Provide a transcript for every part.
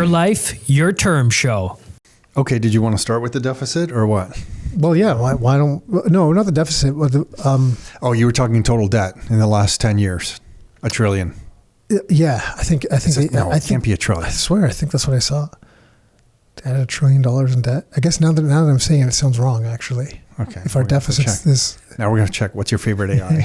Your life, your term show. Okay, did you want to start with the deficit or what? Well, yeah. Why don't? No, not the deficit. But Oh, you were talking total debt in the last 10 years, $1 trillion. Yeah, I think. It can't be $1 trillion. I swear, I think that's what I saw. They had $1 trillion in debt. I guess now that I'm saying it sounds wrong. Actually, okay. If our deficit is now we're going to check. What's your favorite AI?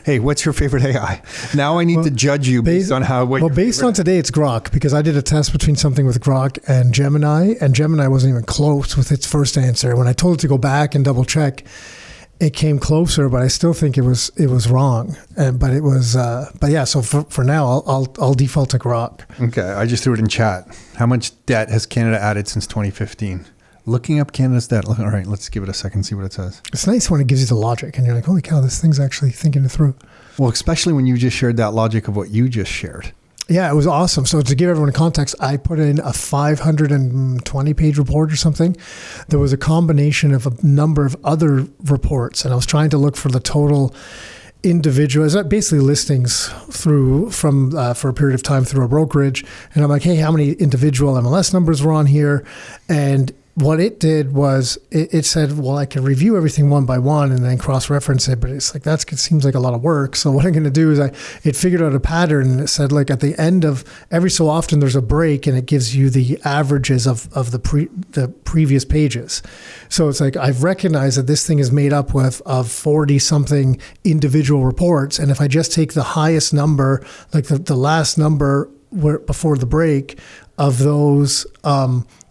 Hey, what's your favorite AI? Now I need to judge you based on how. Based on today, it's Grok, because I did a test between something with Grok and Gemini wasn't even close with its first answer. When I told it to go back and double check, it came closer, but I still think it was wrong. But it was, but yeah. So for now, I'll default to Grok. Okay, I just threw it in chat. How much debt has Canada added since 2015? Looking up Canada's debt. All right, let's give it a second, see what it says. It's nice when it gives you the logic, and you're like, holy cow, this thing's actually thinking it through. Well, especially when you just shared that logic of what you just shared. Yeah, it was awesome. So to give everyone context, I put in a 520-page report or something. There was a combination of a number of other reports, and I was trying to look for the total individual, basically listings for a period of time through a brokerage. And I'm like, hey, how many individual MLS numbers were on here? And what it did was it said, well, I can review everything one by one and then cross-reference it, but it's like, it seems like a lot of work. So what I'm going to do is it figured out a pattern, and it said, like, at the end of every so often there's a break, and it gives you the averages of the previous pages. So it's like, I've recognized that this thing is made up of 40 something individual reports. And if I just take the highest number, like the last number before the break of those,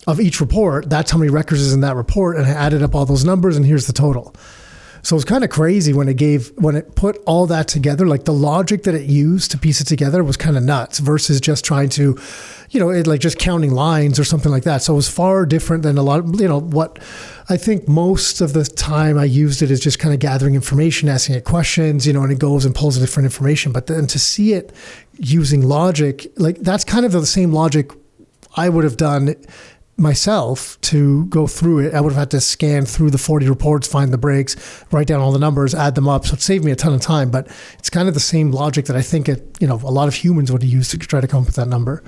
of each report, that's how many records is in that report, and I added up all those numbers, and here's the total. So it's kind of crazy when it put all that together, like the logic that it used to piece it together was kind of nuts versus just trying to, like just counting lines or something like that. So it was far different than a lot of, what I think most of the time I used it is just kind of gathering information, asking it questions, and it goes and pulls different information. But then to see it using logic, like that's kind of the same logic I would have done myself to go through it. I would have had to scan through the 40 reports, find the breaks, write down all the numbers, add them up. So it saved me a ton of time, but it's kind of the same logic that I think a lot of humans would have used to try to come up with that number.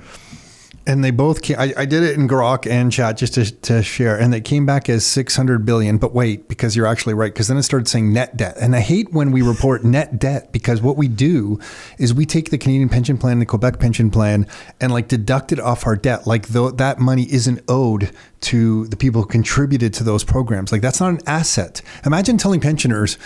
And they both came, I did it in Grok and chat just to share, and they came back as 600 billion. But wait, because you're actually right, because then it started saying net debt. And I hate when we report net debt, because what we do is we take the Canadian pension plan, the Quebec pension plan, and like deduct it off our debt. Like though that money isn't owed to the people who contributed to those programs. Like that's not an asset. Imagine telling pensioners,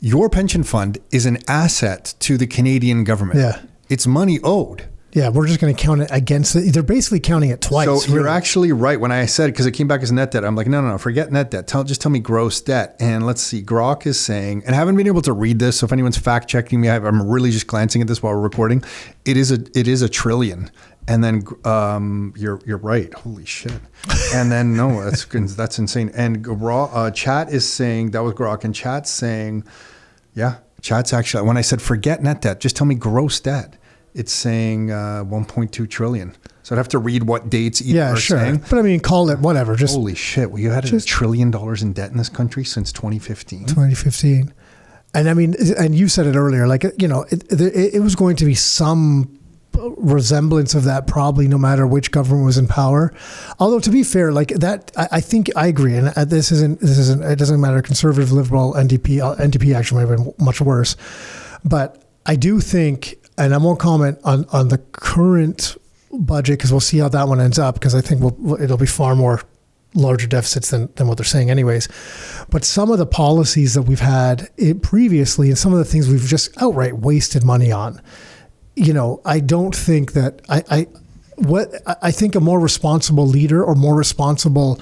your pension fund is an asset to the Canadian government. Yeah. It's money owed. Yeah, we're just going to count it against it. They're basically counting it twice. So you're actually right. When I said, because it came back as net debt, I'm like, no, forget net debt. Just tell me gross debt. And let's see, Grok is saying, and I haven't been able to read this. So if anyone's fact checking me, I'm really just glancing at this while we're recording. It is $1 trillion. And then you're right. Holy shit. And then no, that's insane. And chat is saying, that was Grok, and chat's saying, yeah, chat's actually, when I said forget net debt, just tell me gross debt. It's saying 1.2 trillion. So I'd have to read what dates each are saying. But I mean, call it whatever. Just holy shit. Well, you had $1 trillion in debt in this country since 2015. 2015. And I mean, and you said it earlier, like, it was going to be some resemblance of that probably no matter which government was in power. Although to be fair, like that, I think I agree. And this isn't, it doesn't matter. Conservative, liberal, NDP actually might have been much worse. But I do think, and I won't comment on the current budget because we'll see how that one ends up, because I think it'll be far more larger deficits than what they're saying anyways. But some of the policies that we've had previously and some of the things we've just outright wasted money on, I don't think that I think a more responsible leader or more responsible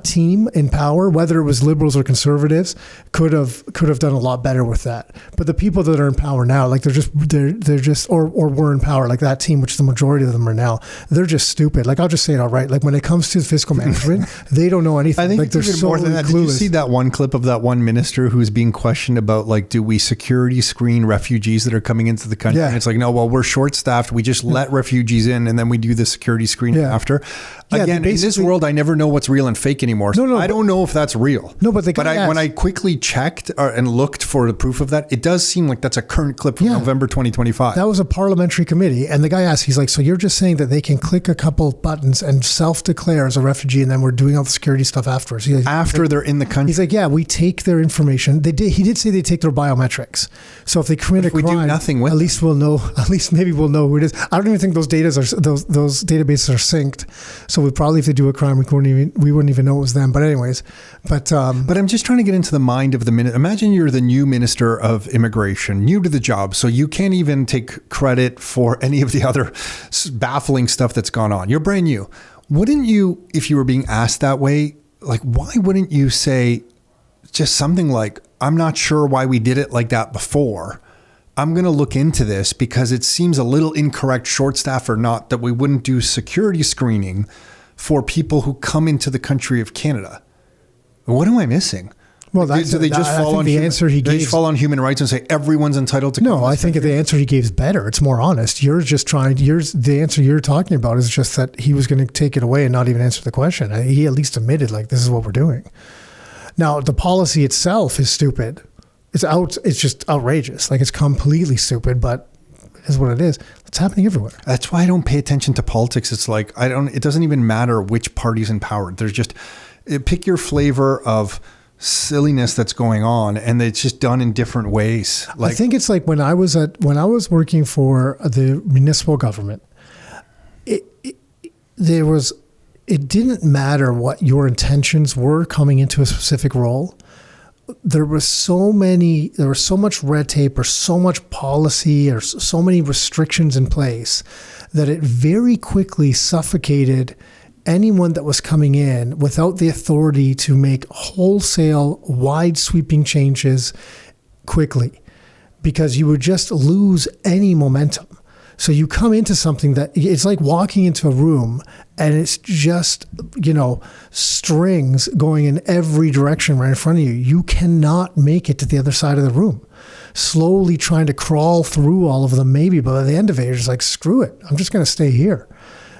team in power, whether it was liberals or conservatives, could have done a lot better with that. But the people that are in power now, like they're just or were in power, like that team, which the majority of them are now, they're just stupid. Like I'll just say it outright. Like when it comes to fiscal management, they don't know anything. I think like they're so more than that. clueless. Did you see that one clip of that one minister who's being questioned about, like, do we security screen refugees that are coming into the country? Yeah. And it's like, no, well, we're short staffed. We just let refugees in and then we do the security screen after. Again, in this world, I never know what's real and fake. fake anymore. No, I don't know if that's real. No, but when I quickly checked and looked for the proof of that, it does seem like that's a current clip from November 2025. That was a parliamentary committee. And the guy asked, he's like, so you're just saying that they can click a couple buttons and self-declare as a refugee, and then we're doing all the security stuff afterwards. After they're in the country. He's like, yeah, we take their information. He did say they take their biometrics. So if they commit a crime, do nothing with at least we'll know. At least maybe we'll know who it is. I don't even think those those databases are synced. So we probably, if they do a crime, we wouldn't even know it was them. But anyways, but I'm just trying to get into the mind of the minister. Imagine you're the new minister of immigration, new to the job, so you can't even take credit for any of the other baffling stuff that's gone on. You're brand new. Wouldn't you, if you were being asked that way, like, why wouldn't you say just something like, I'm not sure why we did it like that before. I'm going to look into this because it seems a little incorrect, short staff or not, that we wouldn't do security screening for people who come into the country of Canada. What am I missing? Well, do they just fall on the answer he gave? They just fall on human rights and say everyone's entitled to. No, I think the answer he gave is better. It's more honest. The answer you're talking about is just that he was going to take it away and not even answer the question. He at least admitted, like, this is what we're doing. Now, the policy itself is stupid. It's just outrageous. Like, it's completely stupid, but it is what it is. It's happening everywhere. That's why I don't pay attention to politics. It's like, it doesn't even matter which party's in power. There's just, pick your flavor of silliness that's going on, and it's just done in different ways. I think it's like when I was working for the municipal government, it didn't matter what your intentions were coming into a specific role. There was so much red tape or so much policy or so many restrictions in place that it very quickly suffocated anyone that was coming in without the authority to make wholesale, wide sweeping changes quickly, because you would just lose any momentum. So you come into something that it's like walking into a room and it's just, strings going in every direction right in front of you. You cannot make it to the other side of the room. Slowly trying to crawl through all of them maybe, but by the end of it, you're just like, screw it. I'm just going to stay here.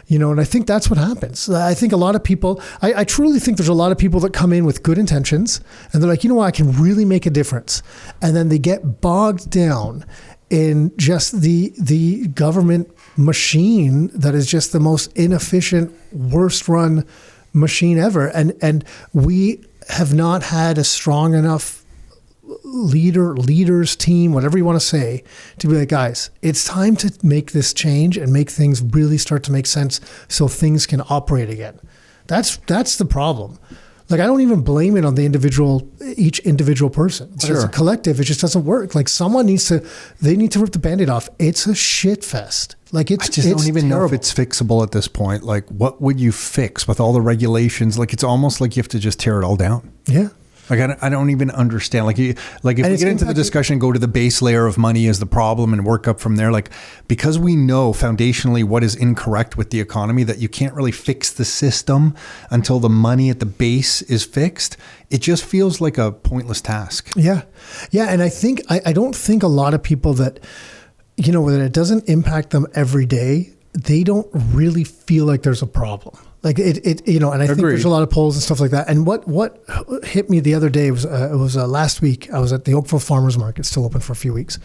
And I think that's what happens. I think a lot of people, I truly think there's a lot of people that come in with good intentions and they're like, I can really make a difference. And then they get bogged down in just the government machine that is just the most inefficient, worst run machine ever. And we have not had a strong enough leaders team, whatever you want to say, to be like, guys, it's time to make this change and make things really start to make sense so things can operate again. That's the problem. Like, I don't even blame it on each individual person. But as a collective, it just doesn't work. Like, they need to rip the Band-Aid off. It's a shit fest. Like, I just don't even know if it's fixable at this point. Like, what would you fix with all the regulations? Like, it's almost like you have to just tear it all down. Yeah. Like, I don't even understand. Like if we get into the discussion, go to the base layer of money as the problem and work up from there. Like, because we know foundationally what is incorrect with the economy, that you can't really fix the system until the money at the base is fixed. It just feels like a pointless task. Yeah. Yeah. And I don't think a lot of people that, that it doesn't impact them every day, they don't really feel like there's a problem. Like and I think there's a lot of polls and stuff like that. And what hit me the other day was last week. I was at the Oakville Farmers Market, still open for a few weeks,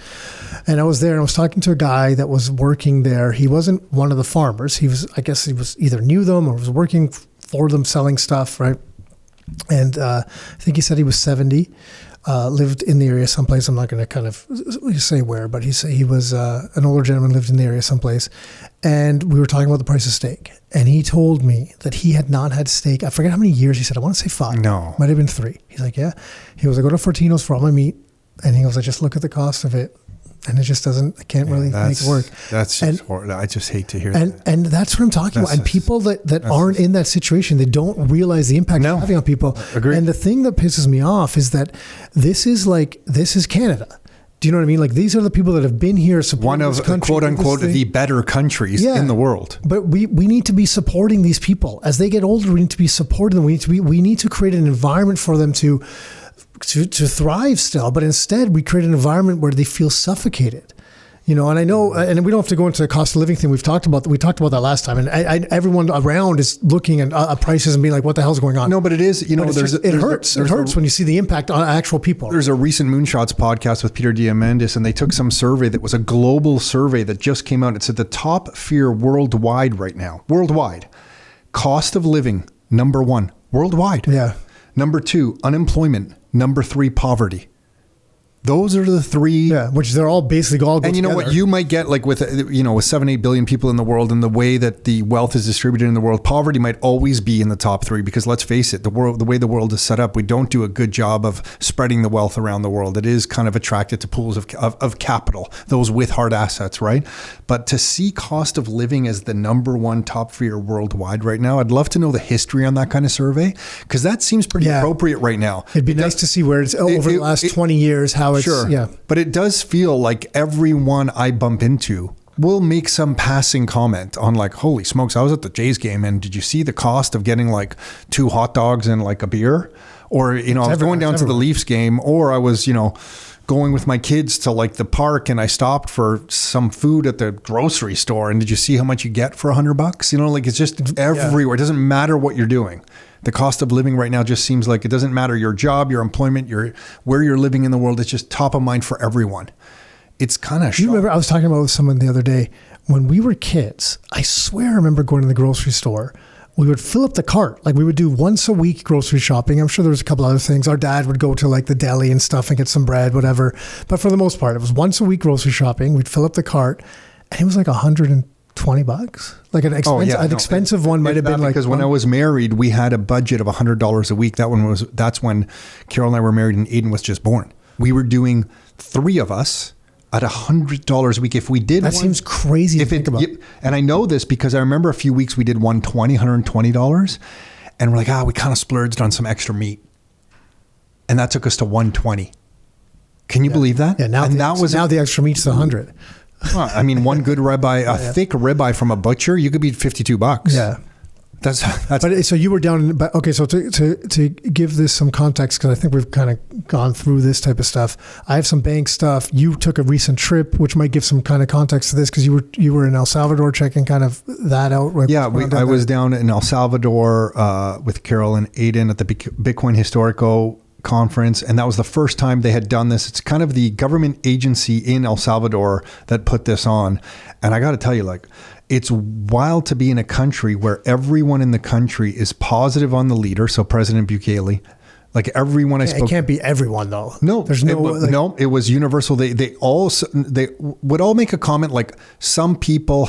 and I was there and I was talking to a guy that was working there. He wasn't one of the farmers. I guess he was either knew them or was working for them selling stuff, right? And I think he said he was 70. Lived in the area someplace. I'm not going to kind of say where, but he was an older gentleman, lived in the area someplace. And we were talking about the price of steak. And he told me that he had not had steak. I forget how many years he said. I want to say 5. No. Might have been 3. He's like, yeah. He goes, I go to Fortino's for all my meat. And he goes, I just look at the cost of it. And it just doesn't, I can't really make it work. That's just horrible. I just hate to hear that. And that's what I'm talking about. And people that aren't in that situation, they don't realize the impact it's having on people. Agreed. And the thing that pisses me off is that this is Canada. Do you know what I mean? Like, these are the people that have been here supporting one of the quote unquote the better countries in the world. But we need to be supporting these people as they get older. We need to be supporting them. We need to create an environment for them to thrive still, but instead we create an environment where they feel suffocated. And I know, and we don't have to go into the cost of living thing. We talked about that last time, and everyone around is looking at prices and being like, "What the hell's going on?" No, but it is. It hurts. It hurts when you see the impact on actual people. There's a recent Moonshots podcast with Peter Diamandis, and they took some survey that was a global survey that just came out. It said the top fear worldwide right now, cost of living, number 1, worldwide. Yeah. Number 2, unemployment. Number 3, poverty. Those are the 3. Yeah, which they're all basically all go And you know together. what you might get, like with 7-8 billion people in the world and the way that the wealth is distributed in the world, poverty might always be in the top 3 because let's face it, the way the world is set up, we don't do a good job of spreading the wealth around the world. It is kind of attracted to pools of capital, those with hard assets, right? But to see cost of living as the number 1 top fear worldwide right now, I'd love to know the history on that kind of survey because that seems pretty appropriate right now. It'd be nice to see where it's over the last 20 years, how it's, sure. yeah. But it does feel like everyone I bump into will make some passing comment on like, holy smokes, I was at the Jays game and did you see the cost of getting like 2 hot dogs and like a beer? Or, I was going down to the Leafs game, or I was, going with my kids to like the park and I stopped for some food at the grocery store. And did you see how much you get for $100? It's just everywhere. It doesn't matter what you're doing. The cost of living right now just seems like it doesn't matter your job, your employment, where you're living in the world. It's just top of mind for everyone. It's kind of shocking. You remember I was talking about with someone the other day, when we were kids, I swear I remember going to the grocery store. We would fill up the cart. Like we would do once a week grocery shopping. I'm sure there was a couple other things. Our dad would go to like the deli and stuff and get some bread, whatever. But for the most part, it was once a week grocery shopping. We'd fill up the cart and it was like $120. Like an expensive one might have been like, because when I was married, we had a budget of $100 a week. That's when Carol and I were married and Aiden was just born. We were doing 3 of us at $100 a week. If we did that seems crazy to think about. And I know this because I remember a few weeks we did $120 and we're like, we kind of splurged on some extra meat. And that took us to $120. Can you believe that? Yeah. Now the extra meat's $100. One good ribeye, thick ribeye from a butcher, you could be $52. Yeah. That's. But so you were down. But okay, so to give this some context, because I think we've kind of gone through this type of stuff. I have some bank stuff. You took a recent trip, which might give some kind of context to this, because you were in El Salvador checking kind of that out. Right? Yeah, I was down in El Salvador with Carol and Aiden at the Bitcoin Historico conference, and that was the first time they had done this. It's kind of the government agency in El Salvador that put this on, and I got to tell you, it's wild to be in a country where everyone in the country is positive on the leader. So President Bukele, everyone I spoke. It can't be everyone though. No, there's no. It was universal. They would all make a comment. Like some people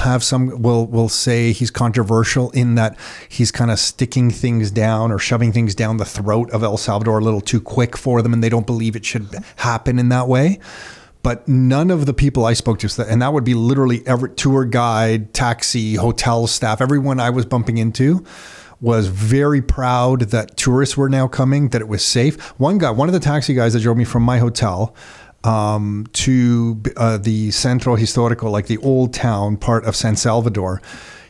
will say he's controversial in that he's kind of sticking things down or shoving things down the throat of El Salvador a little too quick for them, and they don't believe it should happen in that way. But none of the people I spoke to, and that would be literally every tour guide, taxi, hotel staff, everyone I was bumping into was very proud that tourists were now coming, that it was safe. One of the taxi guys that drove me from my hotel to the Centro Histórico, like the old town part of San Salvador,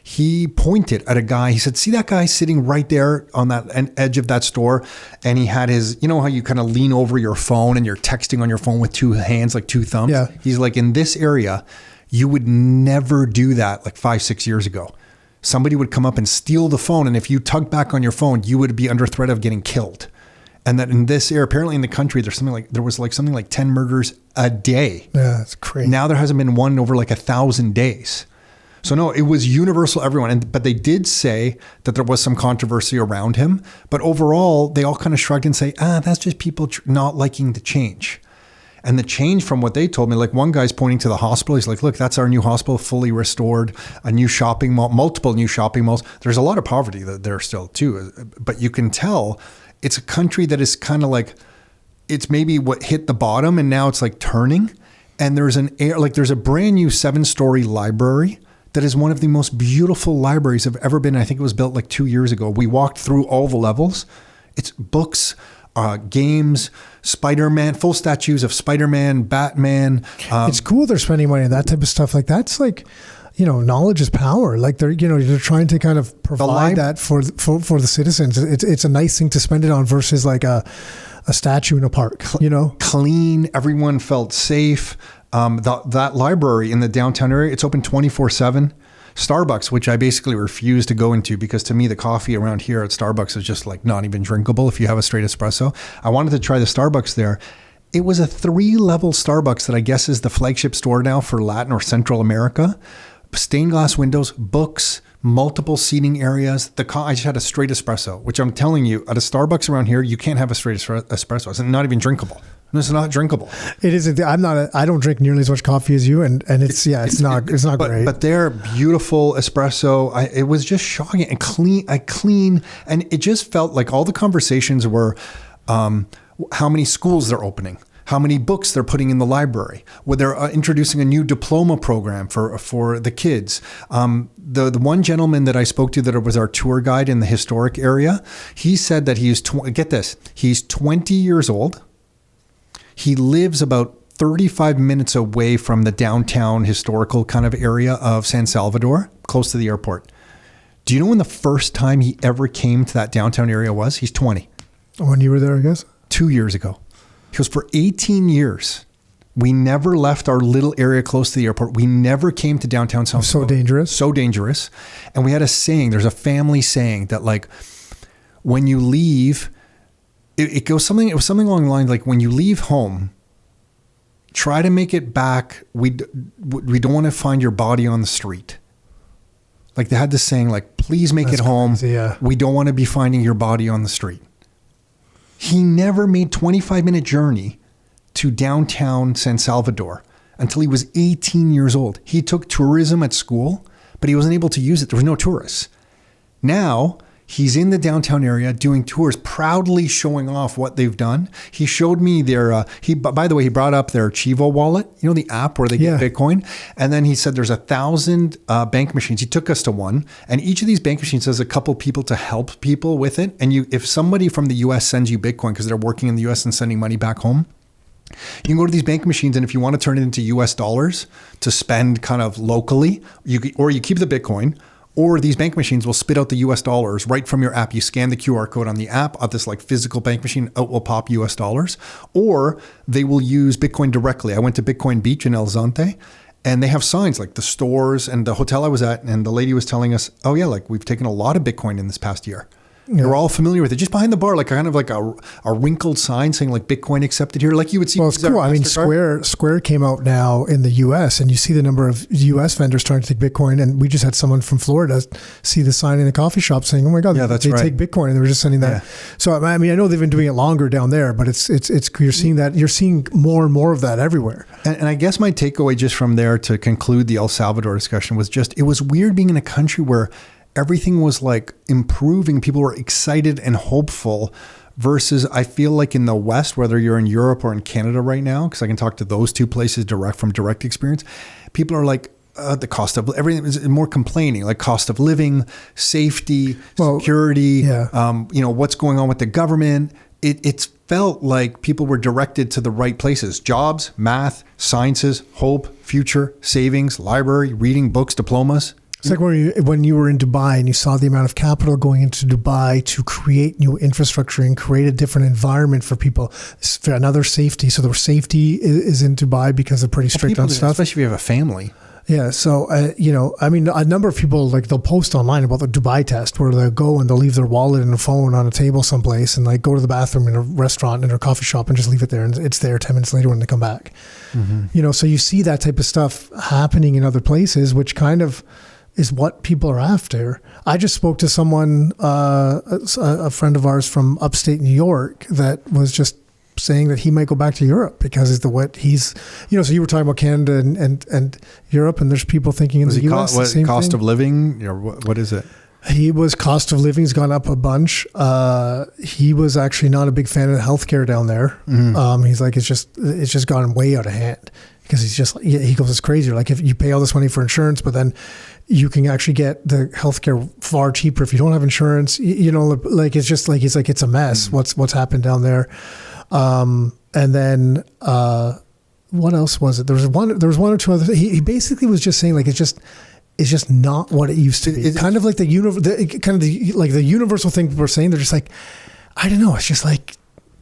he pointed at a guy. He said, see that guy sitting right there on that edge of that store? And he had his, how you kind of lean over your phone and you're texting on your phone with 2 hands, like 2 thumbs. Yeah. He's like, in this area, you would never do that 5-6 years ago. Somebody would come up and steal the phone. And if you tugged back on your phone, you would be under threat of getting killed. And that in this area, apparently in the country, there was something like 10 murders a day. Yeah, that's crazy. Now there hasn't been one in over 1,000 days. So no, it was universal, everyone. But they did say that there was some controversy around him. But overall, they all kind of shrugged and say, that's just people not liking the change. And the change from what they told me, one guy's pointing to the hospital. He's like, look, that's our new hospital, fully restored, a new shopping mall, multiple new shopping malls. There's a lot of poverty there still too. But you can tell it's a country that is kind of it's maybe what hit the bottom and now it's turning. And there's there's a brand new 7-story library that is one of the most beautiful libraries I've ever been. I think it was built 2 years ago. We walked through all the levels. It's books, games, Spider-Man, full statues of Spider-Man, Batman. It's cool they're spending money on that type of stuff. That's knowledge is power. They're trying to kind of provide that for the citizens. It's a nice thing to spend it on versus a statue in a park, Clean. Everyone felt safe. That library in the downtown area, it's open 24/7. Starbucks, which I basically refuse to go into because to me, the coffee around here at Starbucks is just like not even drinkable if you have a straight espresso. I wanted to try the Starbucks there. It was a 3-level Starbucks that I guess is the flagship store now for Latin or Central America. Stained glass windows, books, multiple seating areas. I just had a straight espresso, which I'm telling you, at a Starbucks around here, you can't have a straight espresso. It's not even drinkable. It's not drinkable. It isn't. I don't drink nearly as much coffee as you, and it's not great. But their beautiful espresso, it was just shocking and clean, and it just felt like all the conversations were how many schools they're opening, how many books they're putting in the library, where they're introducing a new diploma program for the kids. The one gentleman that I spoke to that was our tour guide in the historic area, he said that he's 20 years old. He lives about 35 minutes away from the downtown historical kind of area of San Salvador, close to the airport. Do you know when the first time he ever came to that downtown area was? He's 20. When you were there, I guess? 2 years ago. He goes, for 18 years, we never left our little area close to the airport. We never came to downtown San Salvador. So dangerous. And we had a saying, there's a family saying that like, when you leave, it was something along the lines like, when you leave home, try to make it back. We don't want to find your body on the street. Like they had this saying like, please make it home. Crazy, yeah. We don't want to be finding your body on the street. He never made 25-minute journey to downtown San Salvador until he was 18 years old. He took tourism at school, but he wasn't able to use it. There was no tourists. Now he's in the downtown area doing tours, proudly showing off what they've done. He showed me their, by the way, he brought up their Chivo wallet, you know, the app where they get Bitcoin. And then he said there's 1,000 bank machines. He took us to one, and each of these bank machines has a couple people to help people with it. And if somebody from the US sends you Bitcoin because they're working in the US and sending money back home, you can go to these bank machines, and if you want to turn it into US dollars to spend kind of locally, you keep the Bitcoin, or these bank machines will spit out the US dollars right from your app. You scan the QR code on the app at this like physical bank machine, out will pop US dollars, or they will use Bitcoin directly. I went to Bitcoin Beach in El Zonte, and they have signs like the stores and the hotel I was at, and the lady was telling us, oh yeah, like we've taken a lot of Bitcoin in this past year. Yeah. We're all familiar with it. Just behind the bar, like kind of like a wrinkled sign saying like Bitcoin accepted here, like you would see. Well, it's cool. I mean, Square came out now in the US, and you see the number of US vendors starting to take Bitcoin. And we just had someone from Florida see the sign in the coffee shop saying, "Oh my God, they take Bitcoin," and they were just sending that. Yeah. So I mean, I know they've been doing it longer down there, but it's you're seeing more and more of that everywhere. And I guess my takeaway just from there to conclude the El Salvador discussion was just it was weird being in a country where everything was like improving. People were excited and hopeful versus I feel like in the West, whether you're in Europe or in Canada right now, because I can talk to those two places from direct experience, people are like, the cost of everything is more complaining, like cost of living, safety, security, what's going on with the government. It's felt like people were directed to the right places: jobs, math, sciences, hope, future, savings, library, reading, books, diplomas. It's like when you were in Dubai and you saw the amount of capital going into Dubai to create new infrastructure and create a different environment for people. For another safety. So the safety is in Dubai because they're pretty strict on stuff. Especially if you have a family. Yeah. So, I mean, a number of people, like they'll post online about the Dubai test where they'll go and they'll leave their wallet and a phone on a table someplace and like go to the bathroom in a restaurant in a coffee shop and just leave it there. And it's there 10 minutes later when they come back. Mm-hmm. So you see that type of stuff happening in other places, which kind of is what people are after. I just spoke to someone, a friend of ours from upstate New York, that was just saying that he might go back to Europe because so you were talking about Canada and Europe, and there's people thinking in the US the same cost thing. Of living, or what is it? Cost of living's gone up a bunch. He was actually not a big fan of healthcare down there. Mm-hmm. He's like, it's just gone way out of hand. Because he goes, it's crazy. Like if you pay all this money for insurance, but then you can actually get the healthcare far cheaper if you don't have insurance. Like it's just like, it's a mess. Mm-hmm. What's happened down there. And then, what else was it? There was one or two other things. He basically was just saying like, it's just not what it used to be. It's kind of like the universal thing people are saying. They're just like, I don't know. It's just like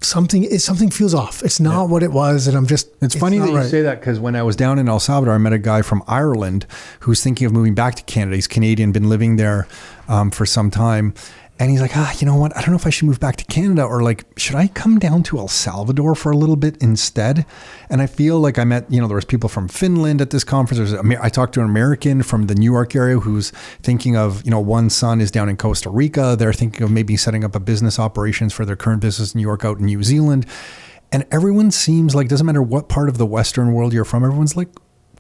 something feels off. It's not what it was, and It's funny that you say that, because when I was down in El Salvador, I met a guy from Ireland who's thinking of moving back to Canada. He's Canadian, been living there for some time. And he's like, you know what? I don't know if I should move back to Canada, or like, should I come down to El Salvador for a little bit instead? And I feel like I met, there was people from Finland at this conference. I talked to an American from the New York area who's thinking of, one son is down in Costa Rica. They're thinking of maybe setting up a business operations for their current business in New York out in New Zealand. And everyone seems like, doesn't matter what part of the Western world you're from, everyone's like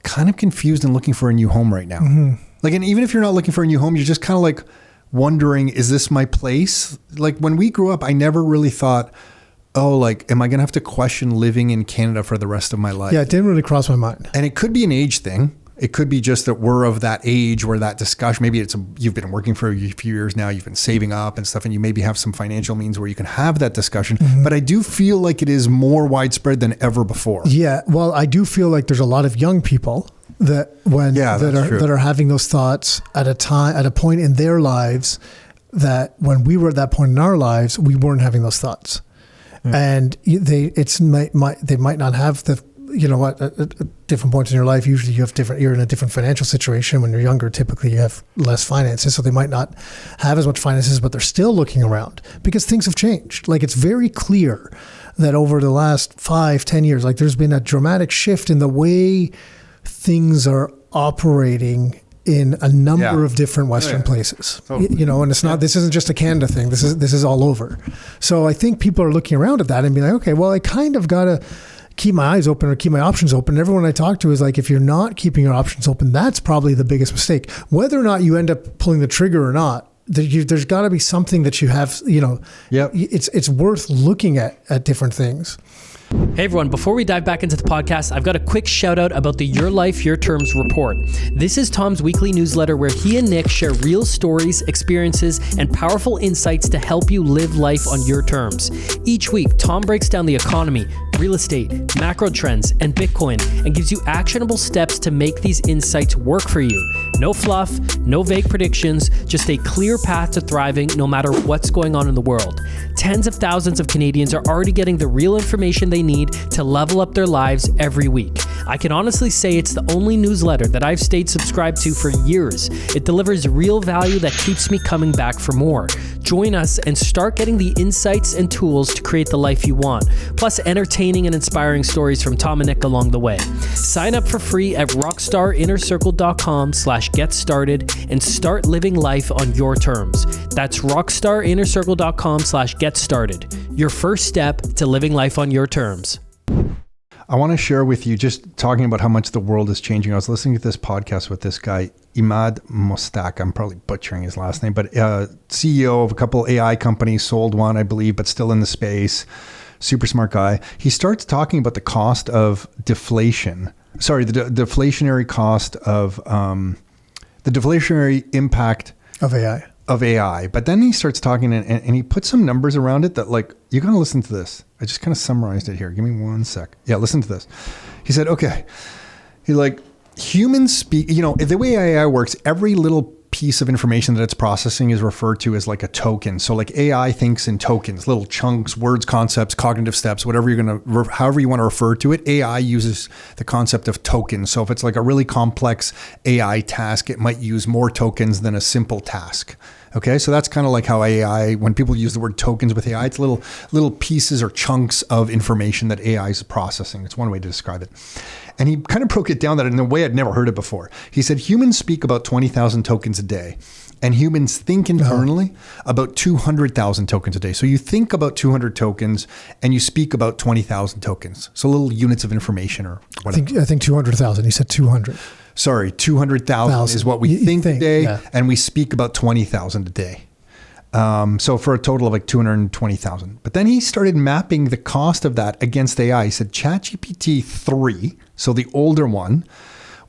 kind of confused and looking for a new home right now. Mm-hmm. Like, and even if you're not looking for a new home, you're just kind of like wondering, is this my place? Like when we grew up, I never really thought, am I going to have to question living in Canada for the rest of my life? Yeah, it didn't really cross my mind. And it could be an age thing. It could be just that we're of that age where that discussion, maybe you've been working for a few years now, you've been saving up and stuff, and you maybe have some financial means where you can have that discussion. Mm-hmm. But I do feel like it is more widespread than ever before. Yeah. Well, I do feel like there's a lot of young people that are having those thoughts at a point in their lives that when we were at that point in our lives, we weren't having those thoughts. And they might not have the, at different points in your life. Usually you're in a different financial situation. When you're younger, typically you have less finances, so they might not have as much finances, but they're still looking around because things have changed. Like, it's very clear that over the last 5-10 years, like, there's been a dramatic shift in the way things are operating in a number of different Western places, totally. And it's not, this isn't just a Canada thing. This is all over. So I think people are looking around at that and being like, okay, well, I kind of got to keep my eyes open or keep my options open. And everyone I talk to is like, if you're not keeping your options open, that's probably the biggest mistake. Whether or not you end up pulling the trigger or not, there's got to be something that you have, it's worth looking at different things. Hey everyone, before we dive back into the podcast, I've got a quick shout out about the Your Life, Your Terms report. This is Tom's weekly newsletter where he and Nick share real stories, experiences, and powerful insights to help you live life on your terms. Each week, Tom breaks down the economy, real estate, macro trends, and Bitcoin, and gives you actionable steps to make these insights work for you. No fluff, no vague predictions, just a clear path to thriving no matter what's going on in the world. Tens of thousands of Canadians are already getting the real information they need to level up their lives every week. I can honestly say it's the only newsletter that I've stayed subscribed to for years. It delivers real value that keeps me coming back for more. Join us and start getting the insights and tools to create the life you want, plus entertaining and inspiring stories from Tom and Nick along the way. Sign up for free at rockstarinnercircle.com/get-started and start living life on your terms. That's rockstarinnercircle.com/get-started. Your first step to living life on your terms. I want to share with you, just talking about how much the world is changing. I was listening to this podcast with this guy, Imad Mostak. I'm probably butchering his last name, but CEO of a couple AI companies, sold one, I believe, but still in the space. Super smart guy. He starts talking about the cost of deflation. Sorry, the deflationary cost of the deflationary impact of AI. But then he starts talking and he puts some numbers around it that, like, you're going to listen to this. I just kind of summarized it here. Give me 1 sec. Yeah, listen to this. He said, okay. He's like, humans speak, the way AI works, every little piece of information that it's processing is referred to as like a token. So like AI thinks in tokens, little chunks, words, concepts, cognitive steps, whatever however you want to refer to it. AI uses the concept of tokens. So if it's like a really complex AI task, it might use more tokens than a simple task. Okay, so that's kind of like how AI, when people use the word tokens with AI, it's little pieces or chunks of information that AI is processing. It's one way to describe it. And he kind of broke it down that in a way I'd never heard it before. He said humans speak about 20,000 tokens a day, and humans think internally about 200,000 tokens a day. So you think about 200 tokens and you speak about 20,000 tokens. So little units of information or whatever. I think 200,000. He said 200. Sorry, 200,000 is what we think a day, and we speak about 20,000 a day. So for a total of like 220,000. But then he started mapping the cost of that against AI. He said ChatGPT 3, so the older one,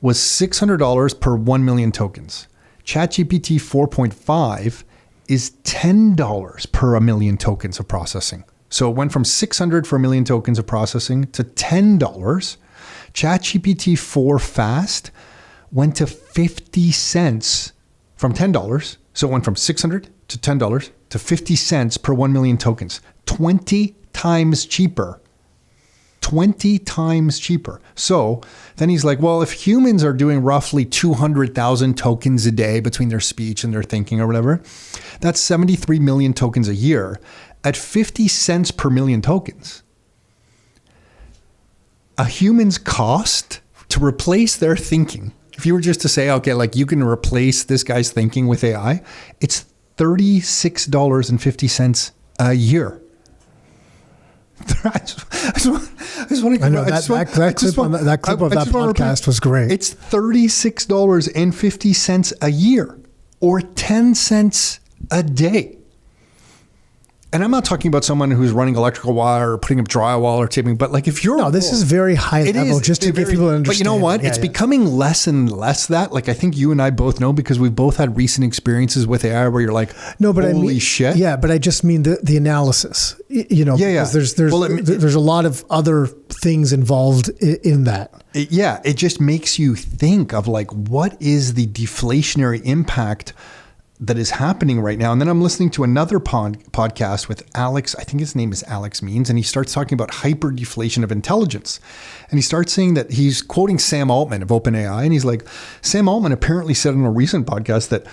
was $600 per 1 million tokens. ChatGPT 4.5 is $10 per 1 million tokens of processing. So it went from 600 for 1 million tokens of processing to $10. ChatGPT 4 Fast went to 50 cents from $10. So it went from $600 to $10 to 50 cents per 1 million tokens. 20 times cheaper. 20 times cheaper. So then he's like, well, if humans are doing roughly 200,000 tokens a day between their speech and their thinking or whatever, that's 73 million tokens a year at 50 cents per million tokens. A human's cost to replace their thinking, if you were just to say, okay, like you can replace this guy's thinking with AI, it's $36.50 a year. I know that clip of that podcast was great. It's $36.50 a year or 10 cents a day. And I'm not talking about someone who's running electrical wire or putting up drywall or taping, but like if you're... No, this is very high level, just to get people to understand. But you know what? It's becoming less and less that. Like I think you and I both know because we've both had recent experiences with AI where you're like, holy shit. Yeah, but I just mean the analysis, because there's a lot of other things involved in that. It just makes you think of like, what is the deflationary impact that is happening right now. And then I'm listening to another podcast with Alex, I think his name is Alex Means, and he starts talking about hyper deflation of intelligence. And he starts saying that he's quoting Sam Altman of OpenAI. And he's like, Sam Altman apparently said on a recent podcast that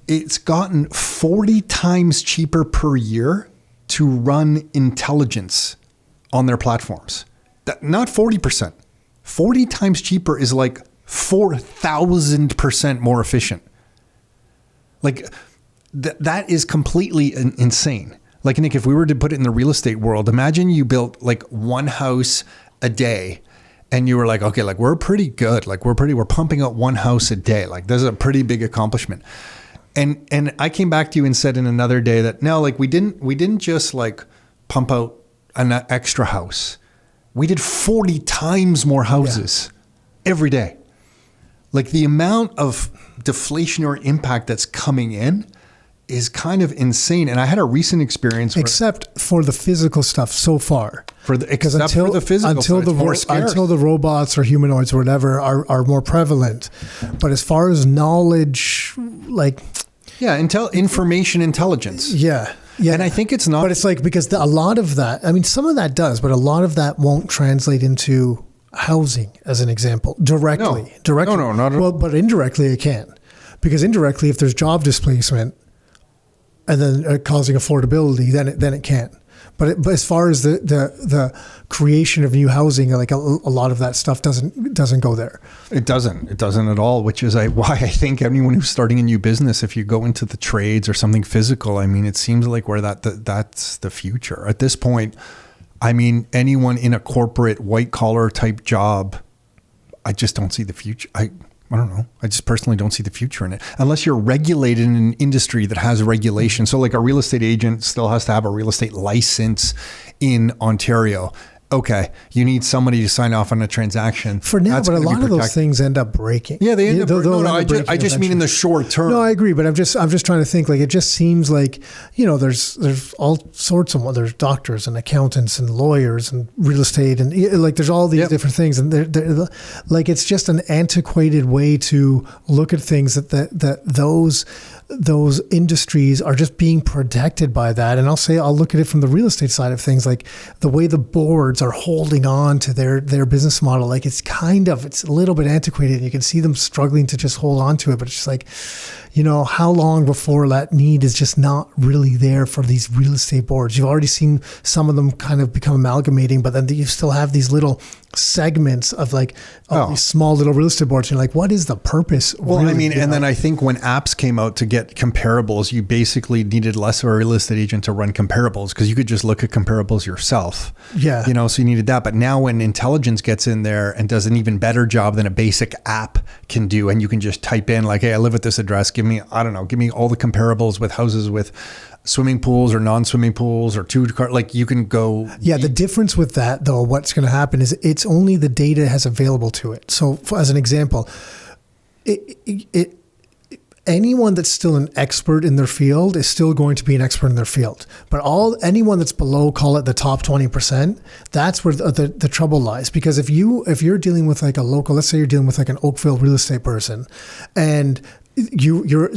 it's gotten 40 times cheaper per year to run intelligence on their platforms. Not 40%. 40 times cheaper is like 4,000% more efficient. Like that is completely insane. Like Nick, if we were to put it in the real estate world, imagine you built like one house a day and you were like, okay, like we're pretty good. Like we're pumping out one house a day. Like this is a pretty big accomplishment. And I came back to you and said in another day that no, like we didn't just like pump out an extra house. We did 40 times more houses every day. Like the amount of deflationary impact that's coming in is kind of insane. And I had a recent experience except for the physical stuff so far. Until the robots or humanoids or whatever are more prevalent. But as far as knowledge, like information intelligence. Yeah. And I think it's not. But it's like because a lot of that, I mean, some of that does, but a lot of that won't translate into housing, as an example, directly. No, not at all. Well, but indirectly it can, because indirectly, if there's job displacement and then causing affordability, then it can. But as far as the creation of new housing, like a lot of that stuff doesn't go there. It doesn't at all. Which is why I think anyone who's starting a new business, if you go into the trades or something physical, I mean, it seems like where that's the future at this point. I mean, anyone in a corporate white collar type job, I just don't see the future. I don't know. I just personally don't see the future in it unless you're regulated in an industry that has regulation. So like a real estate agent still has to have a real estate license in Ontario. Okay, you need somebody to sign off on a transaction. For now, but a lot of those things end up breaking. Yeah, they end up breaking. I just mean in the short term. No, I agree, but I'm just trying to think. Like it just seems like there's all sorts of there's doctors and accountants and lawyers and real estate and like there's all these different things, and they're like it's just an antiquated way to look at things that those industries are just being protected by that. And I'll look at it from the real estate side of things, like the way the boards are holding on to their business model. Like it's a little bit antiquated and you can see them struggling to just hold on to it. But it's just like, how long before that need is just not really there for these real estate boards? You've already seen some of them kind of become amalgamating, but then you still have these little segments of like these small little real estate boards. You're like, what is the purpose? Well, really, I mean, and then I think when apps came out to get comparables, you basically needed less of a real estate agent to run comparables because you could just look at comparables yourself. Yeah. So you needed that. But now when intelligence gets in there and does an even better job than a basic app can do, and you can just type in like, hey, I live at this address. Give me all the comparables with houses with swimming pools or non-swimming pools or two-car, like you can go. Yeah, the difference with that though, what's going to happen is it's only the data it has available to it. So as an example, anyone that's still an expert in their field is still going to be an expert in their field. But anyone that's below, call it the top 20%, that's where the trouble lies. Because if you're dealing with like a local, let's say you're dealing with like an Oakville real estate person, and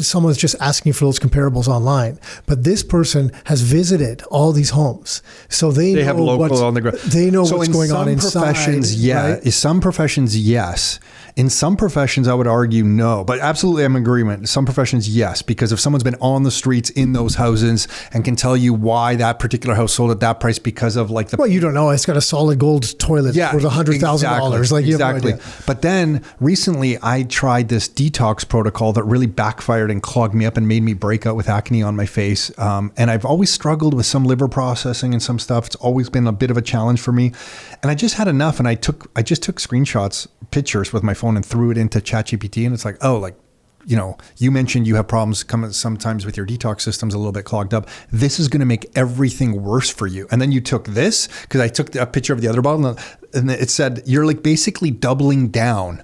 someone's just asking for those comparables online, but this person has visited all these homes, so they know have local on the ground. They know what's going on inside. Right? In some professions, yes. In some professions, I would argue no, but absolutely, I'm in agreement. Some professions, yes, because if someone's been on the streets in those houses and can tell you why that particular house sold at that price because of like the well, you don't know. It's got a solid gold toilet worth $100,000. Like exactly. But then recently, I tried this detox protocol that really backfired and clogged me up and made me break out with acne on my face. And I've always struggled with some liver processing and some stuff. It's always been a bit of a challenge for me. And I just had enough. And I just took screenshots, pictures with my phone and threw it into ChatGPT. And it's like, oh, like, you know, you mentioned you have problems coming sometimes with your detox systems a little bit clogged up. This is going to make everything worse for you. And then you took this, because I took a picture of the other bottle and it said, you're like basically doubling down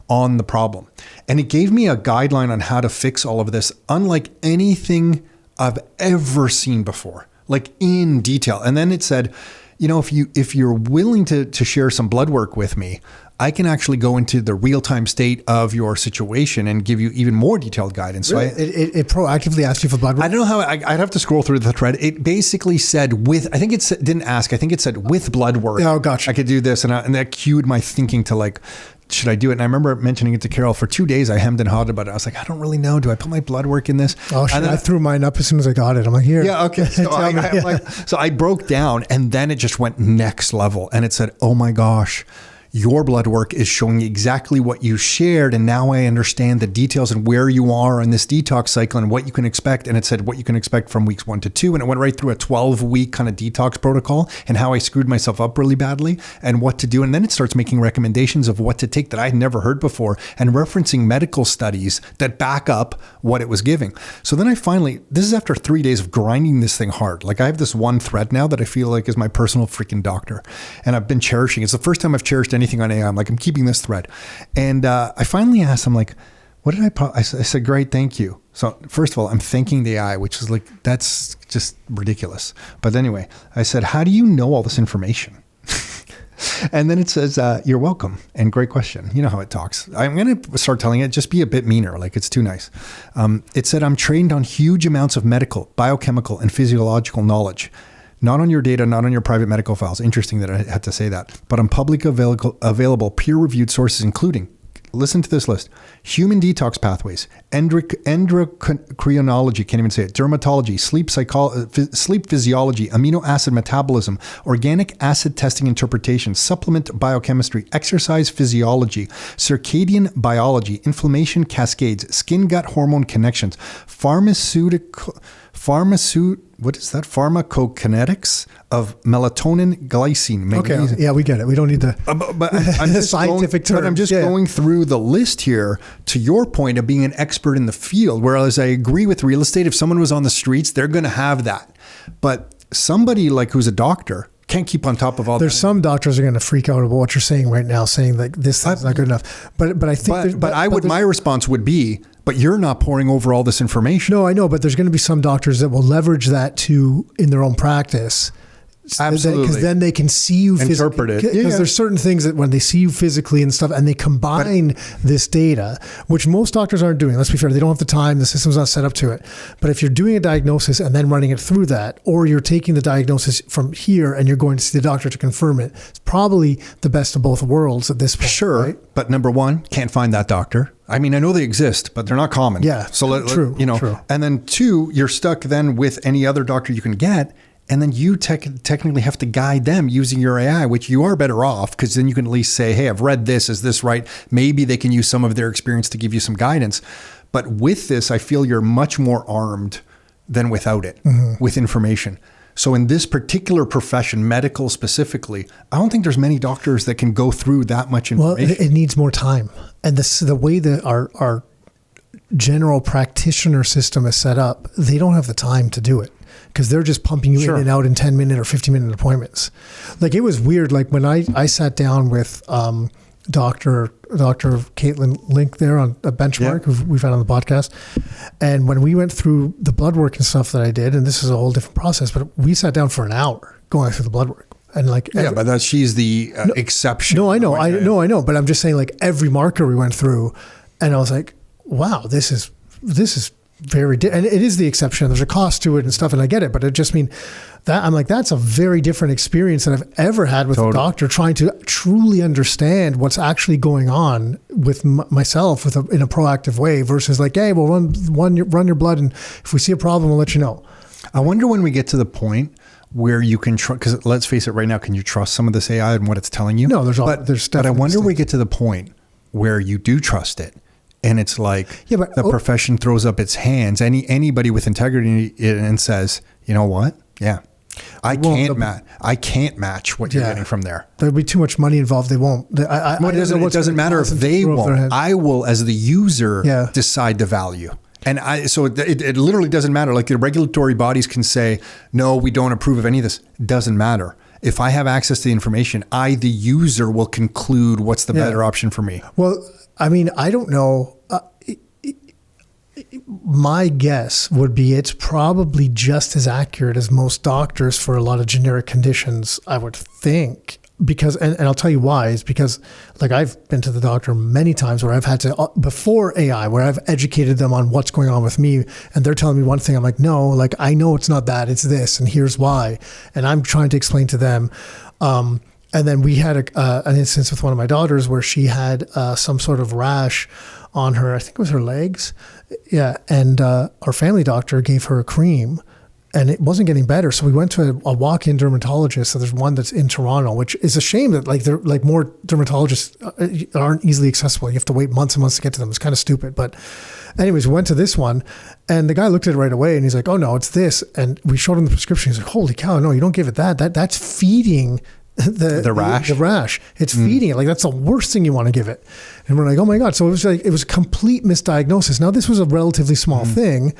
on the problem. And it gave me a guideline on how to fix all of this, unlike anything I've ever seen before, like in detail. And then it said, you know, if you're willing to share some blood work with me, I can actually go into the real-time state of your situation and give you even more detailed guidance. Really? So it proactively asked you for blood work? I don't know how, I'd have to scroll through the thread. It basically said didn't ask, I think it said with blood work. Oh, gotcha. I could do this. And that cued my thinking to like, should I do it? And I remember mentioning it to Carol for 2 days. I hemmed and hawed about it. I was like, I don't really know. Do I put my blood work in this? Oh, shit. I threw mine up as soon as I got it. I'm like, here. Yeah, okay. So I broke down and then it just went next level. And it said, oh my gosh, your blood work is showing exactly what you shared. And now I understand the details and where you are in this detox cycle and what you can expect. And it said what you can expect from weeks 1 to 2. And it went right through a 12-week kind of detox protocol and how I screwed myself up really badly and what to do. And then it starts making recommendations of what to take that I had never heard before and referencing medical studies that back up what it was giving. So then this is after 3 days of grinding this thing hard. Like I have this one thread now that I feel like is my personal freaking doctor. And I've been cherishing. It's the first time I've cherished anything on AI. I'm like, I'm keeping this thread. And I finally asked, I'm like, what did I said, great, thank you. So first of all, I'm thanking the AI, which is like, that's just ridiculous. But anyway, I said, how do you know all this information? And then it says, you're welcome. And great question. You know how it talks. I'm going to start telling it, just be a bit meaner. Like it's too nice. It said, I'm trained on huge amounts of medical, biochemical, and physiological knowledge. Not on your data, not on your private medical files. Interesting that I had to say that. But on public available peer-reviewed sources, including, listen to this list, human detox pathways, endocrinology, can't even say it, dermatology, sleep physiology, amino acid metabolism, organic acid testing interpretation, supplement biochemistry, exercise physiology, circadian biology, inflammation cascades, skin-gut hormone connections, pharmacokinetics of melatonin, glycine, magnesium. Okay, yeah, we get it. We don't need the I'm just scientific term. But I'm just going through the list here to your point of being an expert in the field. Whereas I agree with real estate, if someone was on the streets, they're going to have that. But somebody like who's a doctor can't keep on top of all. There's some doctors are going to freak out about what you're saying right now, saying like this is not good enough. But I think. My response would be, but you're not pouring over all this information. No, I know, but there's going to be some doctors that will leverage that in their own practice. Absolutely. Because then they can see you interpret it. Because there's certain things that when they see you physically and stuff, and they combine this data, which most doctors aren't doing. Let's be fair, they don't have the time. The system's not set up to it. But if you're doing a diagnosis and then running it through that, or you're taking the diagnosis from here and you're going to see the doctor to confirm it, it's probably the best of both worlds at this point. Sure, right? But number one, can't find that doctor. I mean, I know they exist, but they're not common. Yeah, so true. And then two, you're stuck then with any other doctor you can get. And then you technically have to guide them using your AI, which you are better off because then you can at least say, hey, I've read this. Is this right? Maybe they can use some of their experience to give you some guidance. But with this, I feel you're much more armed than without it, with information. So in this particular profession, medical specifically, I don't think there's many doctors that can go through that much information. Well, it needs more time. And the way that our general practitioner system is set up, they don't have the time to do it. Because they're just pumping you in and out in 10-minute or 15-minute appointments. Like it was weird. Like when I sat down with Dr. Caitlin Link there on a benchmark who we've had on the podcast. And when we went through the blood work and stuff that I did, and this is a whole different process, but we sat down for an hour going through the blood work. And like, but she's the exception. No, I know. But I'm just saying like every marker we went through and I was like, wow, this is this is very and it is the exception. There's a cost to it and stuff, and I get it, but it just mean that I'm like, that's a very different experience than I've ever had with a doctor trying to truly understand what's actually going on with myself in a proactive way versus like, hey, we'll run your blood, and if we see a problem, we'll let you know. I wonder when we get to the point where you can trust, because let's face it, right now, can you trust some of this AI and what it's telling you? No, but I wonder when we get to the point where you do trust it. And it's like the profession throws up its hands. Anybody with integrity and says, you know what? Yeah, I can't match what you're getting from there. There'll be too much money involved. They won't. It doesn't matter if they won't. I will, as the user, decide the value. And so it literally doesn't matter. Like the regulatory bodies can say, no, we don't approve of any of this. It doesn't matter. If I have access to the information, I, the user, will conclude what's the better option for me. Well, I mean, I don't know. My guess would be it's probably just as accurate as most doctors for a lot of generic conditions, I would think. Because, and I'll tell you why, is because like I've been to the doctor many times where I've had to, before AI, where I've educated them on what's going on with me, and they're telling me one thing, I'm like, no, like I know it's not that, it's this, and here's why. And I'm trying to explain to them. And then we had an instance with one of my daughters where she had some sort of rash on her, I think it was her legs. Yeah. And our family doctor gave her a cream and it wasn't getting better. So we went to a walk-in dermatologist. So there's one that's in Toronto, which is a shame that like more dermatologists aren't easily accessible. You have to wait months and months to get to them. It's kind of stupid. But anyways, we went to this one and the guy looked at it right away and he's like, oh no, it's this. And we showed him the prescription. He's like, holy cow, no, you don't give it that. That's feeding the rash. The rash. It's feeding it. Like that's the worst thing you want to give it. And we're like, oh my God. So it was a complete misdiagnosis. Now this was a relatively small thing,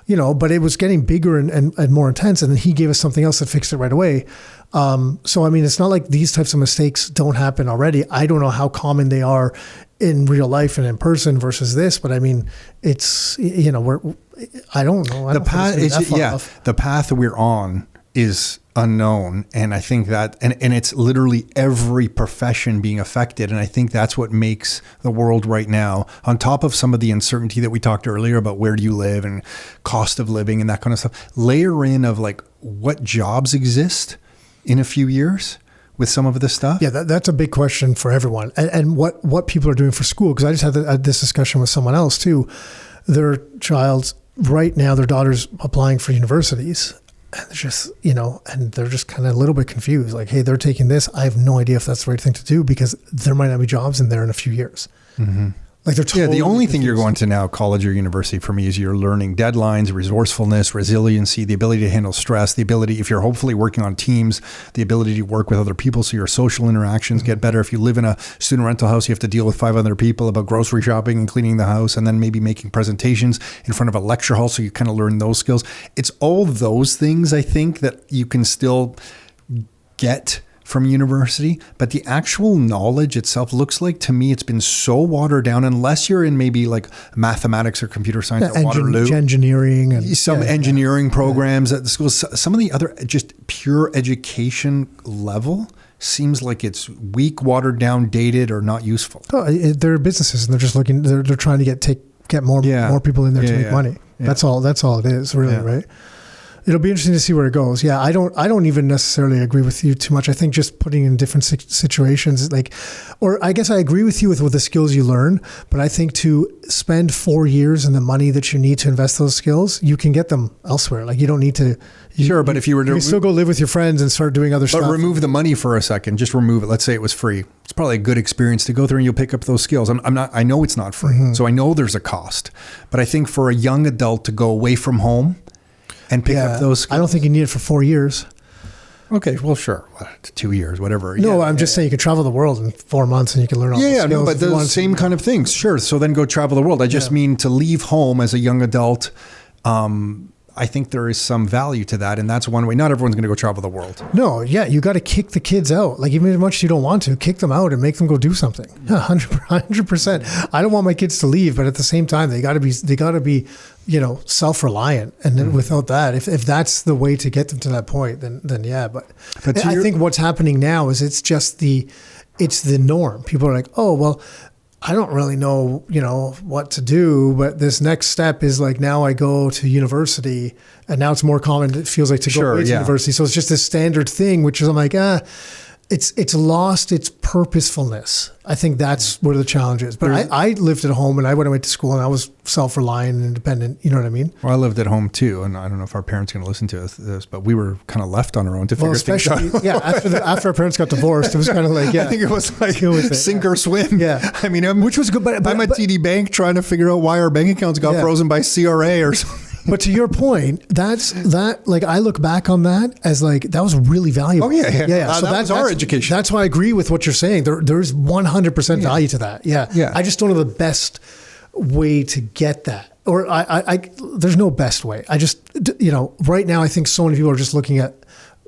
but it was getting bigger and more intense. And then he gave us something else that fixed it right away. So, I mean, it's not like these types of mistakes don't happen already. I don't know how common they are in real life and in person versus this, but I mean, it's, I don't know. The path that we're on is unknown. And I think that, and it's literally every profession being affected. And I think that's what makes the world right now, on top of some of the uncertainty that we talked earlier about where do you live and cost of living and that kind of stuff, layer in of like what jobs exist in a few years with some of this stuff. Yeah, that's a big question for everyone. And what people are doing for school, because I just had this discussion with someone else too. Their daughter's applying for universities. And they're just, and they're just kind of a little bit confused. Like, hey, they're taking this. I have no idea if that's the right thing to do because there might not be jobs in there in a few years. Mm-hmm. Like they're totally the only thing you're going to now, college or university for me, is you're learning deadlines, resourcefulness, resiliency, the ability to handle stress, the ability, if you're hopefully working on teams, the ability to work with other people so your social interactions get better. If you live in a student rental house, you have to deal with 5 other people about grocery shopping and cleaning the house, and then maybe making presentations in front of a lecture hall, so you kind of learn those skills. It's all those things, I think, that you can still get from university, but the actual knowledge itself looks like, to me, it's been so watered down, unless you're in maybe like mathematics or computer science at Waterloo. Engineering and some engineering programs at the schools. Some of the other just pure education level seems like it's weak, watered down, dated, or not useful. Oh, they're businesses and they're just looking, they're trying to get more people in there to make money. Yeah. That's all it is, really, right? It'll be interesting to see where it goes. Yeah, I don't even necessarily agree with you too much. I think just putting in different situations, or I guess I agree with you with the skills you learn, but I think to spend 4 years and the money that you need to invest those skills, you can get them elsewhere. Like you don't need to. But if you were to... You can still go live with your friends and start doing other stuff. But remove the money for a second. Just remove it. Let's say it was free. It's probably a good experience to go through and you'll pick up those skills. I know it's not free. Mm-hmm. So I know there's a cost. But I think for a young adult to go away from home and pick up those skills. I don't think you need it for 4 years. Okay, well, sure. 2 years, whatever. No, I'm just saying you could travel the world in 4 months and you can learn all the skills. No, but the same kind of things. Sure. So then go travel the world. I just mean to leave home as a young adult. I think there is some value to that. And that's one way. Not everyone's going to go travel the world. No, you got to kick the kids out. Like even as much as you don't want to, kick them out and make them go do something. 100%. I don't want my kids to leave, but at the same time, they got to be, self-reliant. And then without that, if that's the way to get them to that point, then yeah. But I think what's happening now is it's the norm. People are like, oh, well, I don't really know, what to do, but this next step is like, now I go to university, and now it's more common. It feels like to go to university. So it's just this standard thing, which is, I'm like, it's lost its purposefulness. I think that's where the challenge is. But I lived at home, and I went to school, and I was self-reliant and independent. You know what I mean? Well, I lived at home too, and I don't know if our parents are going to listen to this, but we were kind of left on our own to figure things out. Yeah, after our parents got divorced, it was kind of like, I think it was like sink or swim. Yeah, I mean, which was good. But I'm at TD Bank trying to figure out why our bank accounts got frozen by CRA or something. But to your point, like I look back on that as like, that was really valuable. Oh yeah. So that's our education. That's why I agree with what you're saying. There's 100% value to that. Yeah. I just don't know the best way to get that, or there's no best way. I just, right now I think so many people are just looking at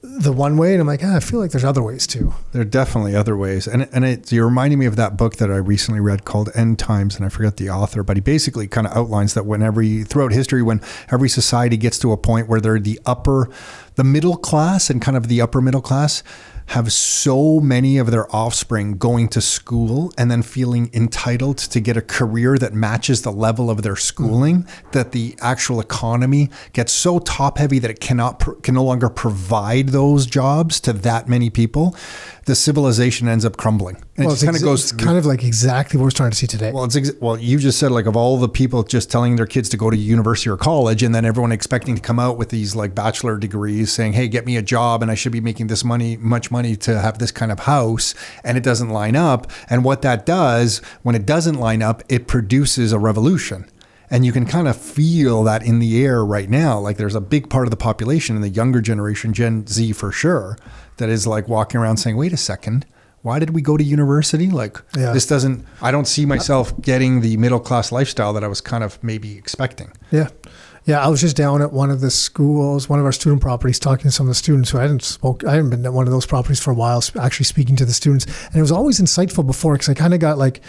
the one way, and I'm like, I feel like there's other ways too. There are definitely other ways. And you're reminding me of that book that I recently read called End Times, and I forget the author, but he basically kind of outlines that throughout history, when every society gets to a point where they're the middle class and kind of the upper middle class have so many of their offspring going to school and then feeling entitled to get a career that matches the level of their schooling, that the actual economy gets so top heavy that it can no longer provide those jobs to that many people. The civilization ends up crumbling. And it's kind of like exactly what we're starting to see today. Well, you just said, like, of all the people just telling their kids to go to university or college, and then everyone expecting to come out with these like bachelor degrees saying, hey, get me a job and I should be making this much money to have this kind of house, and it doesn't line up. And what that does, when it doesn't line up, it produces a revolution. And you can kind of feel that in the air right now. Like, there's a big part of the population in the younger generation, Gen Z for sure, that is like walking around saying, wait a second, why did we go to university? Like, I don't see myself getting the middle-class lifestyle that I was kind of maybe expecting. Yeah. Yeah. I was just down at one of the schools, one of our student properties, talking to some of the students who I hadn't been at one of those properties for a while, actually speaking to the students. And it was always insightful before, because I kind of got like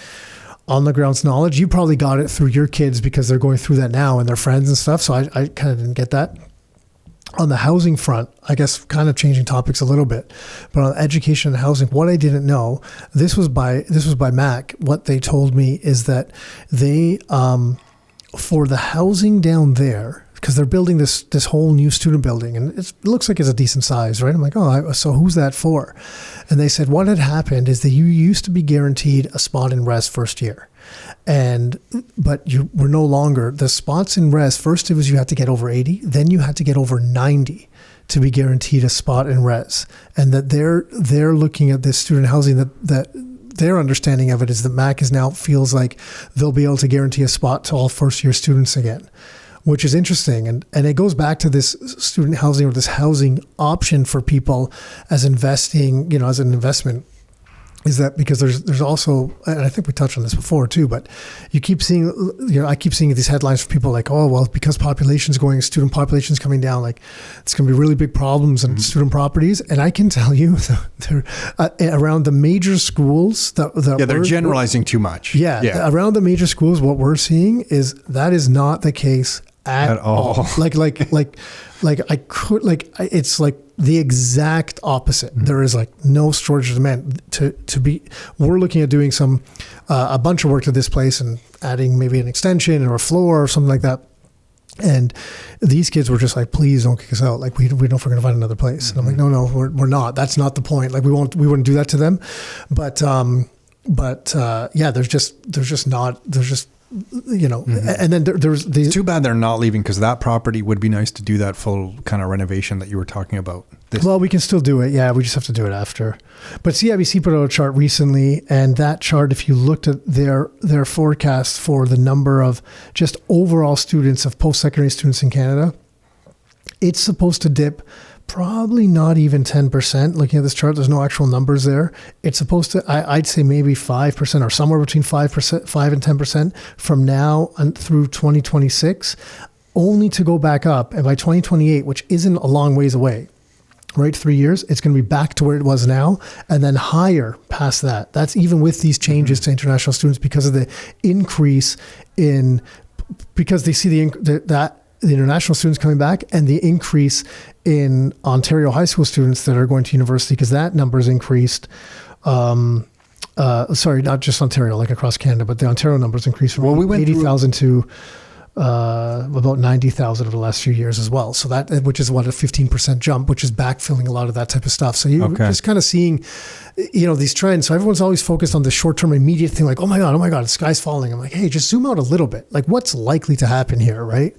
on the grounds knowledge. You probably got it through your kids because they're going through that now and their friends and stuff. So I kind of didn't get that. On the housing front, I guess kind of changing topics a little bit, but on education and housing, what I didn't know, this was by Mac. What they told me is that they, for the housing down there, because they're building this whole new student building, and it looks like it's a decent size, right? I'm like, so who's that for? And they said what had happened is that you used to be guaranteed a spot in res first year. But you were no longer, the spots in res, first it was you had to get over 80, then you had to get over 90 to be guaranteed a spot in res. And that they're looking at this student housing that their understanding of it is that Mac is now feels like they'll be able to guarantee a spot to all first year students again, which is interesting. And it goes back to this student housing, or this housing option for people as investing, as an investment. Is that because there's also, and I think we touched on this before too, but you keep seeing, I keep seeing these headlines for people like, oh, well, because student population's coming down, like it's going to be really big problems in student properties. And I can tell you they're around the major schools they're generalizing too much. Yeah. Around the major schools, what we're seeing is that is not the case at all. It's like the exact opposite. Mm-hmm. There is like no shortage of demand we're looking at doing a bunch of work to this place and adding maybe an extension or a floor or something like that. And these kids were just like, please don't kick us out. Like we don't know if we're going to find another place. Mm-hmm. And I'm like, no, we're not. That's not the point. Like we wouldn't do that to them. But there's just mm-hmm. And then there's these. It's too bad they're not leaving, because that property would be nice to do that full kind of renovation that you were talking about. Well, we can still do it. Yeah, we just have to do it after. But CIBC put out a chart recently, and that chart, if you looked at their forecast for the number of just overall students, of post-secondary students in Canada, it's supposed to dip probably not even 10%. Looking at this chart, there's no actual numbers there. It's supposed to, I'd say maybe 5% or somewhere between 5% and 10% from now and through 2026, only to go back up. And by 2028, which isn't a long ways away, right? 3 years, it's going to be back to where it was now, and then higher past that. That's even with these changes to international students, because of the increase because they see the international students coming back, and the increase in Ontario high school students that are going to university, because that number has increased. Sorry, not just Ontario, like across Canada, but the Ontario numbers increased from 80,000 to about 90,000 over the last few years as well. So that, which is what, a 15% jump, which is backfilling a lot of that type of stuff. So you're just kind of seeing, these trends. So everyone's always focused on the short-term immediate thing, like, oh my God, the sky's falling. I'm like, hey, just zoom out a little bit. Like, what's likely to happen here, right?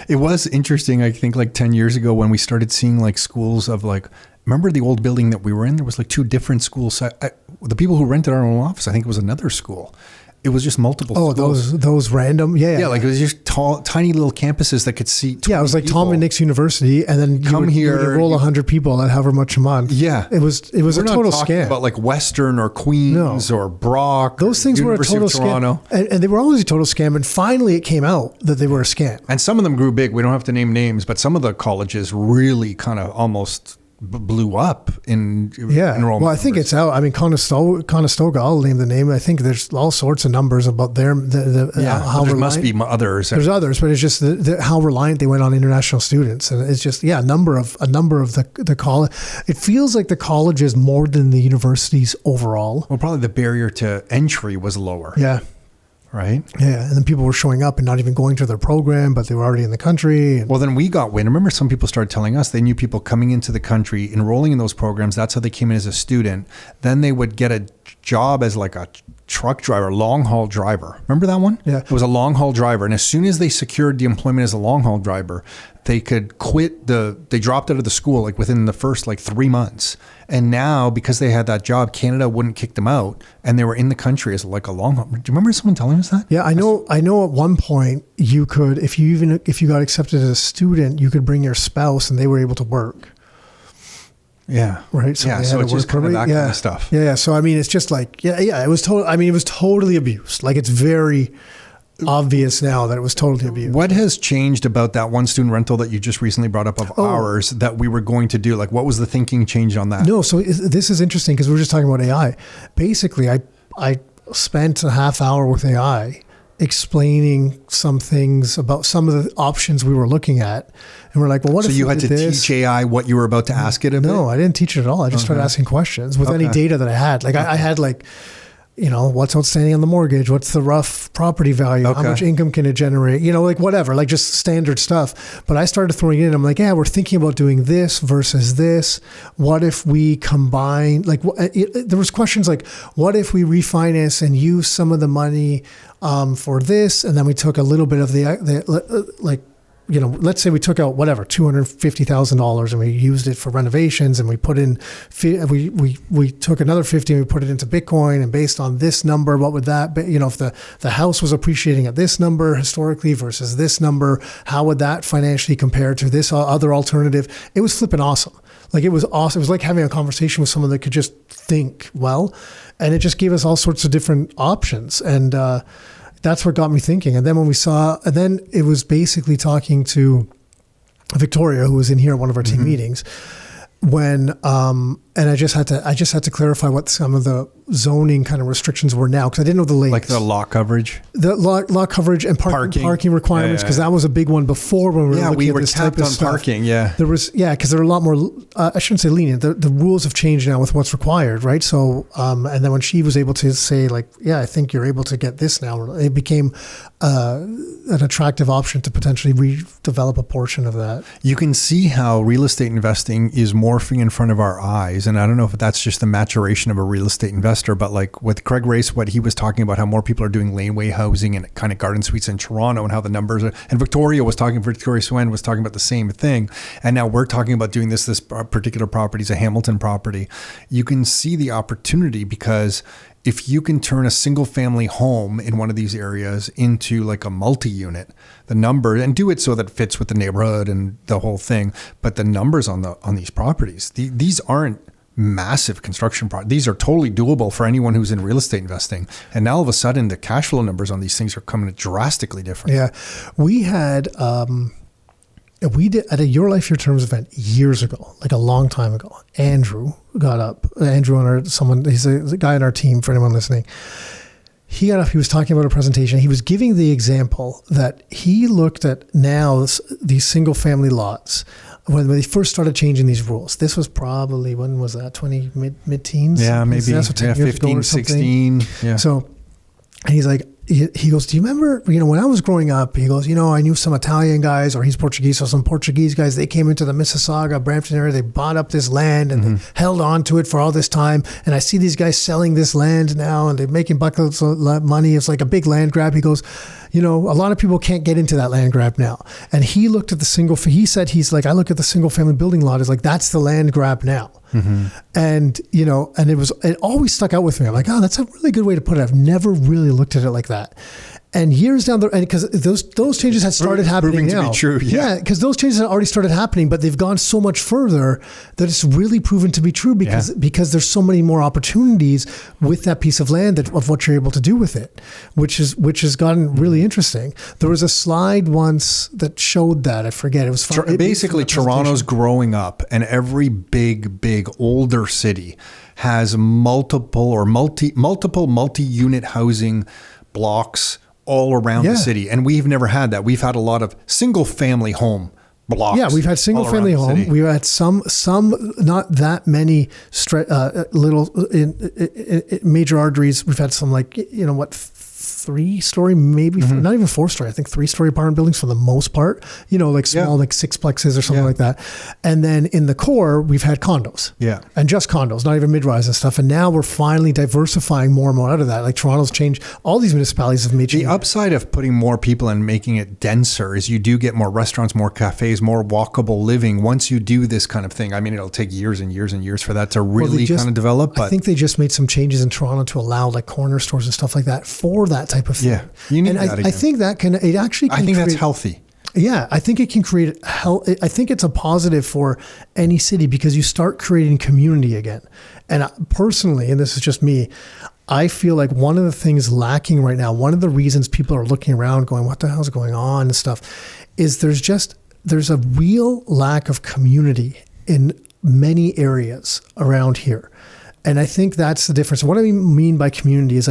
It was interesting, I think, like 10 years ago when we started seeing like schools of like, remember the old building that we were in? There was like 2 different schools. The people who rented our own office, I think it was another school. It was just multiple schools. Those random, yeah. Like it was just tiny little campuses that could seat. Yeah, it was like people. Tom and Nick's University, and then you would enroll 100 people at however much a month. Yeah, it was a total scam. About like Western or Queens or Brock. Those things were a total scam, and they were always a total scam. And finally, it came out that they were a scam. And some of them grew big. We don't have to name names, but some of the colleges really kind of almost blew up in enrollment. Well, I think it's out. I mean, Conestoga, I'll name the name. I think there's all sorts of numbers about how there must be others. There's others, but it's just how reliant they went on international students, and it's just a number of the college. It feels like the colleges more than the universities overall. Well, probably the barrier to entry was lower. Yeah. Right? Yeah. And then people were showing up and not even going to their program, but they were already in the country. Well, then we got wind. I remember some people started telling us they knew people coming into the country, enrolling in those programs. That's how they came in as a student. Then they would get a job as like a truck driver, long haul driver. Remember that one? Yeah. It was a long haul driver. And as soon as they secured the employment as a long haul driver, they could quit they dropped out of the school like within the first like 3 months. And now because they had that job, Canada wouldn't kick them out and they were in the country as like a long haul. Do you remember someone telling us that? Yeah, I know at one point you could, if you got accepted as a student, you could bring your spouse and they were able to work. Yeah. Right. So so it's just kind of that kind of stuff. Yeah. So, I mean, it's just like, it was it was totally abused. Like, it's very obvious now that it was totally abused. What has changed about that one student rental that you just recently brought up of ours that we were going to do? Like, what was the thinking change on that? No. So this is interesting because we were just talking about AI. Basically, I spent a half hour with AI explaining some things about some of the options we were looking at. And we're like, well, what if you had to teach AI what you were about to ask it? No, I didn't teach it at all. I just started asking questions with any data that I had. Like I had like, what's outstanding on the mortgage? What's the rough property value? How much income can it generate? Like whatever, like just standard stuff. But I started throwing it in. I'm like, we're thinking about doing this versus this. What if we combine, like there was questions like, what if we refinance and use some of the money for this? And then we took a little bit of let's say we took out $250,000 and we used it for renovations and we put in, we took another 50 and we put it into Bitcoin, and based on this number, what would that be? If the house was appreciating at this number historically versus this number, how would that financially compare to this other alternative? It was flipping awesome. Like, it was awesome. It was like having a conversation with someone that could just think well, and it just gave us all sorts of different options. And, that's what got me thinking. And then then it was basically talking to Victoria, who was in here at one of our team meetings, when and I just had to clarify what some of the zoning kind of restrictions were now, because I didn't know the links. Like the lot coverage? The lot coverage and parking requirements, because that was a big one before when we were looking at this type of stuff. Parking, There was, because they're a lot more, I shouldn't say lenient, the rules have changed now with what's required, right? So, and then when she was able to say like, I think you're able to get this now, it became an attractive option to potentially redevelop a portion of that. You can see how real estate investing is morphing in front of our eyes. And I don't know if that's just the maturation of a real estate investor, but like with Craig Race, what he was talking about, how more people are doing laneway housing and kind of garden suites in Toronto, and how the numbers are, and Victoria Swen was talking about the same thing. And now we're talking about doing this particular property is a Hamilton property. You can see the opportunity, because if you can turn a single family home in one of these areas into like a multi-unit, the number, and do it so that it fits with the neighborhood and the whole thing. But the numbers on these properties, these aren't massive construction projects. These are totally doable for anyone who's in real estate investing. And now all of a sudden the cash flow numbers on these things are coming drastically different. Yeah. We had, we did at a Your Life, Your Terms event years ago, like a long time ago. Andrew got up. Andrew he's a guy on our team, for anyone listening. He got up, he was talking about a presentation. He was giving the example that he looked at now these single family lots when they first started changing these rules. This was probably, when was that? Mid-teens? Yeah, maybe. That's what, 10 years ago 15, or something. 16. Yeah. So he's like, he goes, do you remember, when I was growing up, he goes, I knew some Italian guys, or he's Portuguese, so some Portuguese guys, they came into the Mississauga, Brampton area, they bought up this land and they held on to it for all this time. And I see these guys selling this land now and they're making buckets of money. It's like a big land grab. He goes, a lot of people can't get into that land grab now. And he looked at he's like, I look at the single family building lot as like, that's the land grab now. And, and it always stuck out with me. I'm like, that's a really good way to put it. I've never really looked at it like that. And years down the road, because those changes had started happening now. To be true, yeah. Because those changes had already started happening, but they've gone so much further that it's really proven to be true because there's so many more opportunities with that piece of land of what you're able to do with it, which has gotten really interesting. There was a slide once that showed that. I forget. It was basically Toronto's growing up, and every big older city has multiple multi-unit housing blocks all around the city. And we've never had that. We've had a lot of single family home blocks. Yeah, we've had single family home. We've had some not that many little major arteries. We've had some 3-story, maybe not even 4-story. I think 3-story apartment buildings for the most part, small, like sixplexes or something like that. And then in the core, we've had condos. Yeah. And just condos, not even mid-rise and stuff. And now we're finally diversifying more and more out of that. Like Toronto's changed, all these municipalities have made changes. The upside of putting more people and making it denser is you do get more restaurants, more cafes, more walkable living. Once you do this kind of thing, I mean, it'll take years and years and years for that to really kind of develop. But I think they just made some changes in Toronto to allow like corner stores and stuff like that for that type of thing. Yeah, you need and that again. I think that I think that's healthy. Yeah, I think it can create I think it's a positive for any city because you start creating community again. And personally, and this is just me, I feel like one of the things lacking right now, one of the reasons people are looking around going, what the hell's going on and stuff, is there's a real lack of community in many areas around here. And I think that's the difference. What I mean by community is,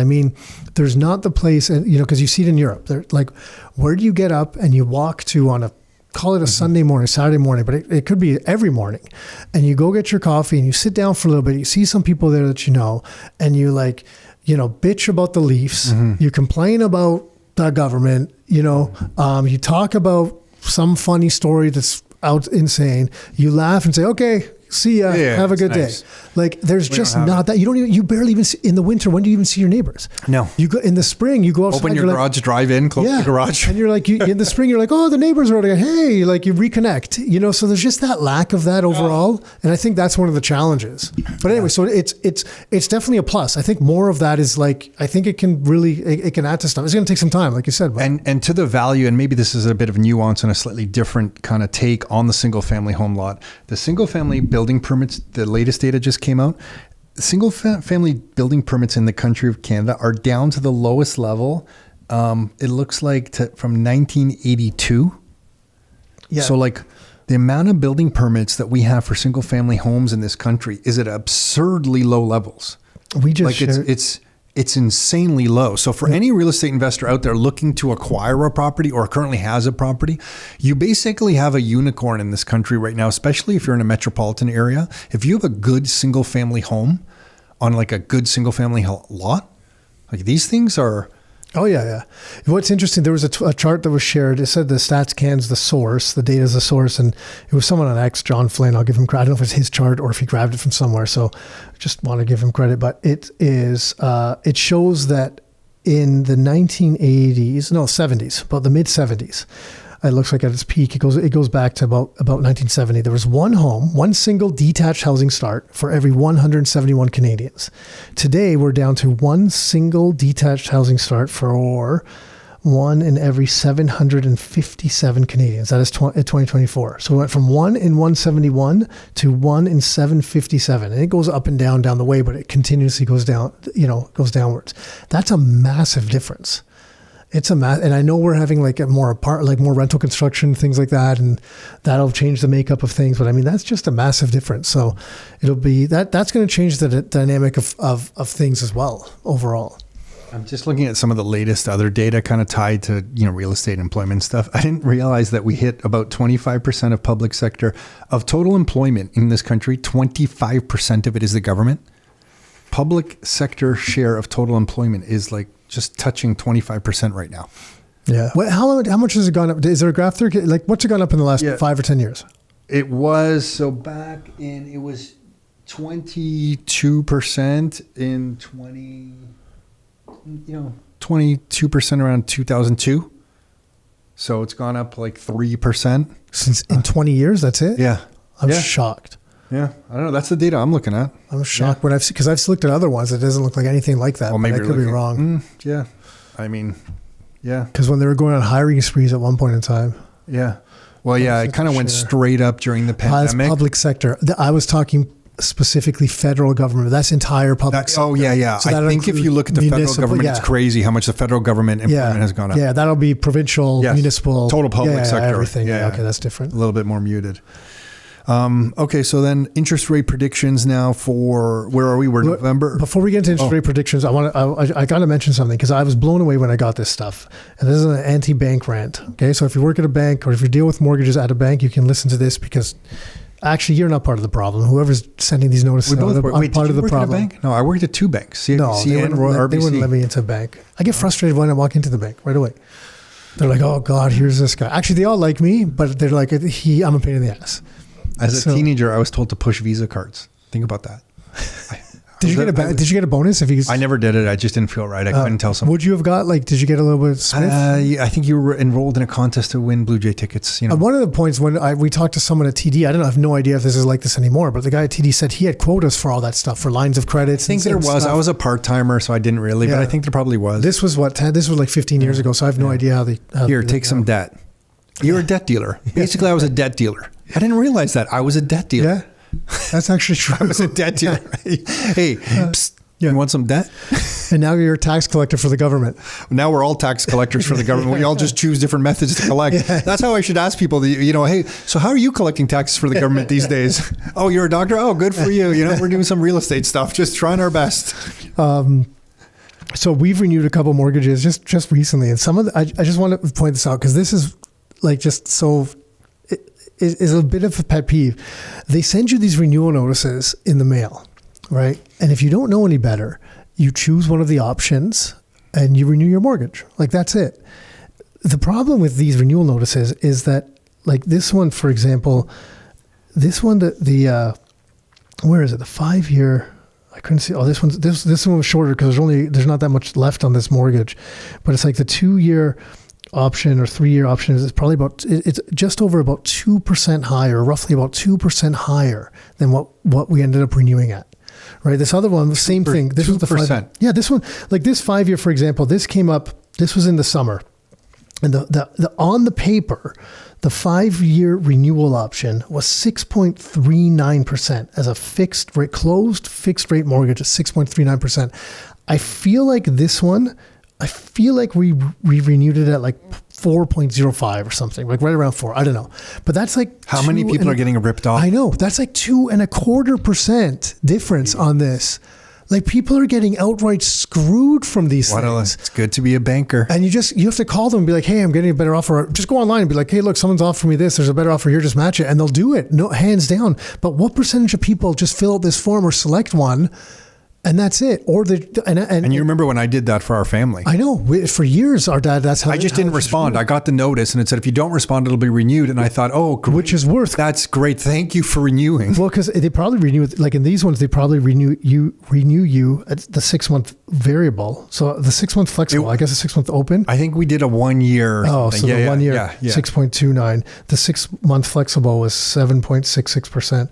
there's not the place, because you see it in Europe. They're like, where do you get up and you walk to on call it a Sunday morning, Saturday morning, but it could be every morning. And you go get your coffee and you sit down for a little bit. You see some people there that and you bitch about the Leafs. You complain about the government. You talk about some funny story that's out insane. You laugh and say, okay, see ya. Have a good day. Like there's just not that. You barely even see, in the winter. When do you even see your neighbors? No. You go in the spring. You go outside. Open your garage, drive in, close the garage, and you're like, in the spring, you're like, oh, the neighbors are like, hey, like you reconnect. So there's just that lack of that overall, and I think that's one of the challenges. But anyway, so it's definitely a plus. I think more of that is like, I think it can really it can add to stuff. It's going to take some time, like you said. But. And to the value, and maybe this is a bit of nuance and a slightly different kind of take on the single family home lot. The single family building permits, the latest data just came out. Single family building permits in the country of Canada are down to the lowest level. It looks like from 1982. Yeah. So like the amount of building permits that we have for single family homes in this country is at absurdly low levels. We just it's insanely low. So for any real estate investor out there looking to acquire a property or currently has a property, you basically have a unicorn in this country right now, especially if you're in a metropolitan area. If you have a good single family home on like a good single family lot, like these things are... Oh, yeah. What's interesting, there was a chart that was shared. It said the StatsCan's the source, the data is the source, and it was someone on X, John Flynn. I'll give him credit. I don't know if it's his chart or if he grabbed it from somewhere, so I just want to give him credit. But it shows that in the 70s, about the mid-70s, it looks like at its peak, it goes back to about 1970. There was one single detached housing start for every 171 Canadians. Today, we're down to one single detached housing start for one in every 757 Canadians. That is 2024. So we went from 1 in 171 to 1 in 757. And it goes up and down the way, but it continuously goes down, goes downwards. That's a massive difference. And I know we're having like more rental construction, things like that, and that'll change the makeup of things. But that's just a massive difference. So it'll be that's going to change the dynamic of things as well overall. I'm just looking at some of the latest other data kind of tied to, real estate employment stuff. I didn't realize that we hit about 25% of public sector of total employment in this country. 25% of it is the government. Public sector share of total employment is like just touching 25% right now. Yeah. How much has it gone up? Is there a graph there? Like, what's it gone up in the last 5 or 10 years? It was, it was 22% in 22% around 2002. So it's gone up like 3%. Since in 20 years, that's it? Yeah. I'm shocked. Yeah. I don't know. That's the data I'm looking at. I'm shocked because I've looked at other ones. It doesn't look like anything like that. Well, maybe I could be wrong. Yeah. I mean, yeah. Because when they were going on hiring sprees at one point in time. Yeah. Well, yeah, it kind of went straight up during the pandemic. That's public sector. I was talking specifically federal government. That's entire public sector. Oh, yeah. So I think if you look at the federal government, it's crazy how much the federal government employment has gone up. Yeah, that'll be provincial, municipal. Total public sector. Everything. Yeah. Okay, that's different. A little bit more muted. Okay, so then interest rate predictions now for, where are we? We're November. Before we get into interest rate predictions, I got to mention something because I was blown away when I got this stuff. And this is an anti-bank rant. Okay, so if you work at a bank or if you deal with mortgages at a bank, you can listen to this because actually you're not part of the problem. Whoever's sending these notices, I'm part of the problem. Bank? No, I worked at two banks. They wouldn't let me into a bank. I get frustrated when I walk into the bank right away. They're like, oh God, here's this guy. Actually, they all like me, but they're like, I'm a pain in the ass. As a teenager, I was told to push Visa cards. Think about that. Did you get a bonus if you? I never did it. I just didn't feel right. I couldn't tell someone. Would you have got did you get a little bit of Smith? I think you were enrolled in a contest to win Blue Jay tickets. One of the points when we talked to someone at TD, I have no idea if this is like this anymore, but the guy at TD said he had quotas for all that stuff, for lines of credits. I think there was. Stuff. I was a part-timer, so I didn't really, but I think there probably was. This was like 15 years ago, so I have no idea how they... Here, take some debt. You're a debt dealer. Basically, I was a debt dealer. I didn't realize that. I was a debt dealer. Yeah, that's actually true. I was a debt dealer. Hey, you want some debt? And now you're a tax collector for the government. Now we're all tax collectors for the government. We all just choose different methods to collect. Yeah. That's how I should ask people, hey, so how are you collecting taxes for the government these days? Oh, you're a doctor? Oh, good for you. We're doing some real estate stuff, just trying our best. So we've renewed a couple mortgages just recently. And some of I just want to point this out because this is just so... is a bit of a pet peeve. They send you these renewal notices in the mail, right? And if you don't know any better, you choose one of the options and you renew your mortgage. That's it. The problem with these renewal notices is that, this one, for example, this one, where is it? The 5-year, I couldn't see. Oh, this one was shorter because there's not that much left on this mortgage, but it's like the 2-year option or 3-year option is probably it's just over about 2% higher, roughly about 2% higher than what we ended up renewing at. Right. This other one, the same thing. This 2%. Was the 5. Yeah. This one, this 5-year, for example, this came up, this was in the summer. And the on the paper, the 5-year renewal option was 6.39% as a closed fixed rate mortgage at 6.39%. I feel like this one, we renewed it at 4.05 or something, right around 4. I don't know. But that's how many people are getting ripped off? I know. That's 2.25% difference on this. People are getting outright screwed from these things. It's good to be a banker. And you have to call them and be like, hey, I'm getting a better offer. Just go online and be like, hey, look, someone's offering me this. There's a better offer here. Just match it. And they'll do it. No, hands down. But what percentage of people just fill out this form or select one? And that's it. Or and you remember when I did that for our family? I know. For years, our dad. That's how. I just didn't respond. I got the notice, and it said if you don't respond, it'll be renewed. And I thought, oh, great. Which is worth. That's great. Thank you for renewing. Well, because they probably renew in these ones, they probably renew you at the 6-month variable. So the 6-month flexible. I guess the 6-month open. I think we did a 1 year. Oh, so the 1 year, 6.29. The 6-month flexible was 7.66%.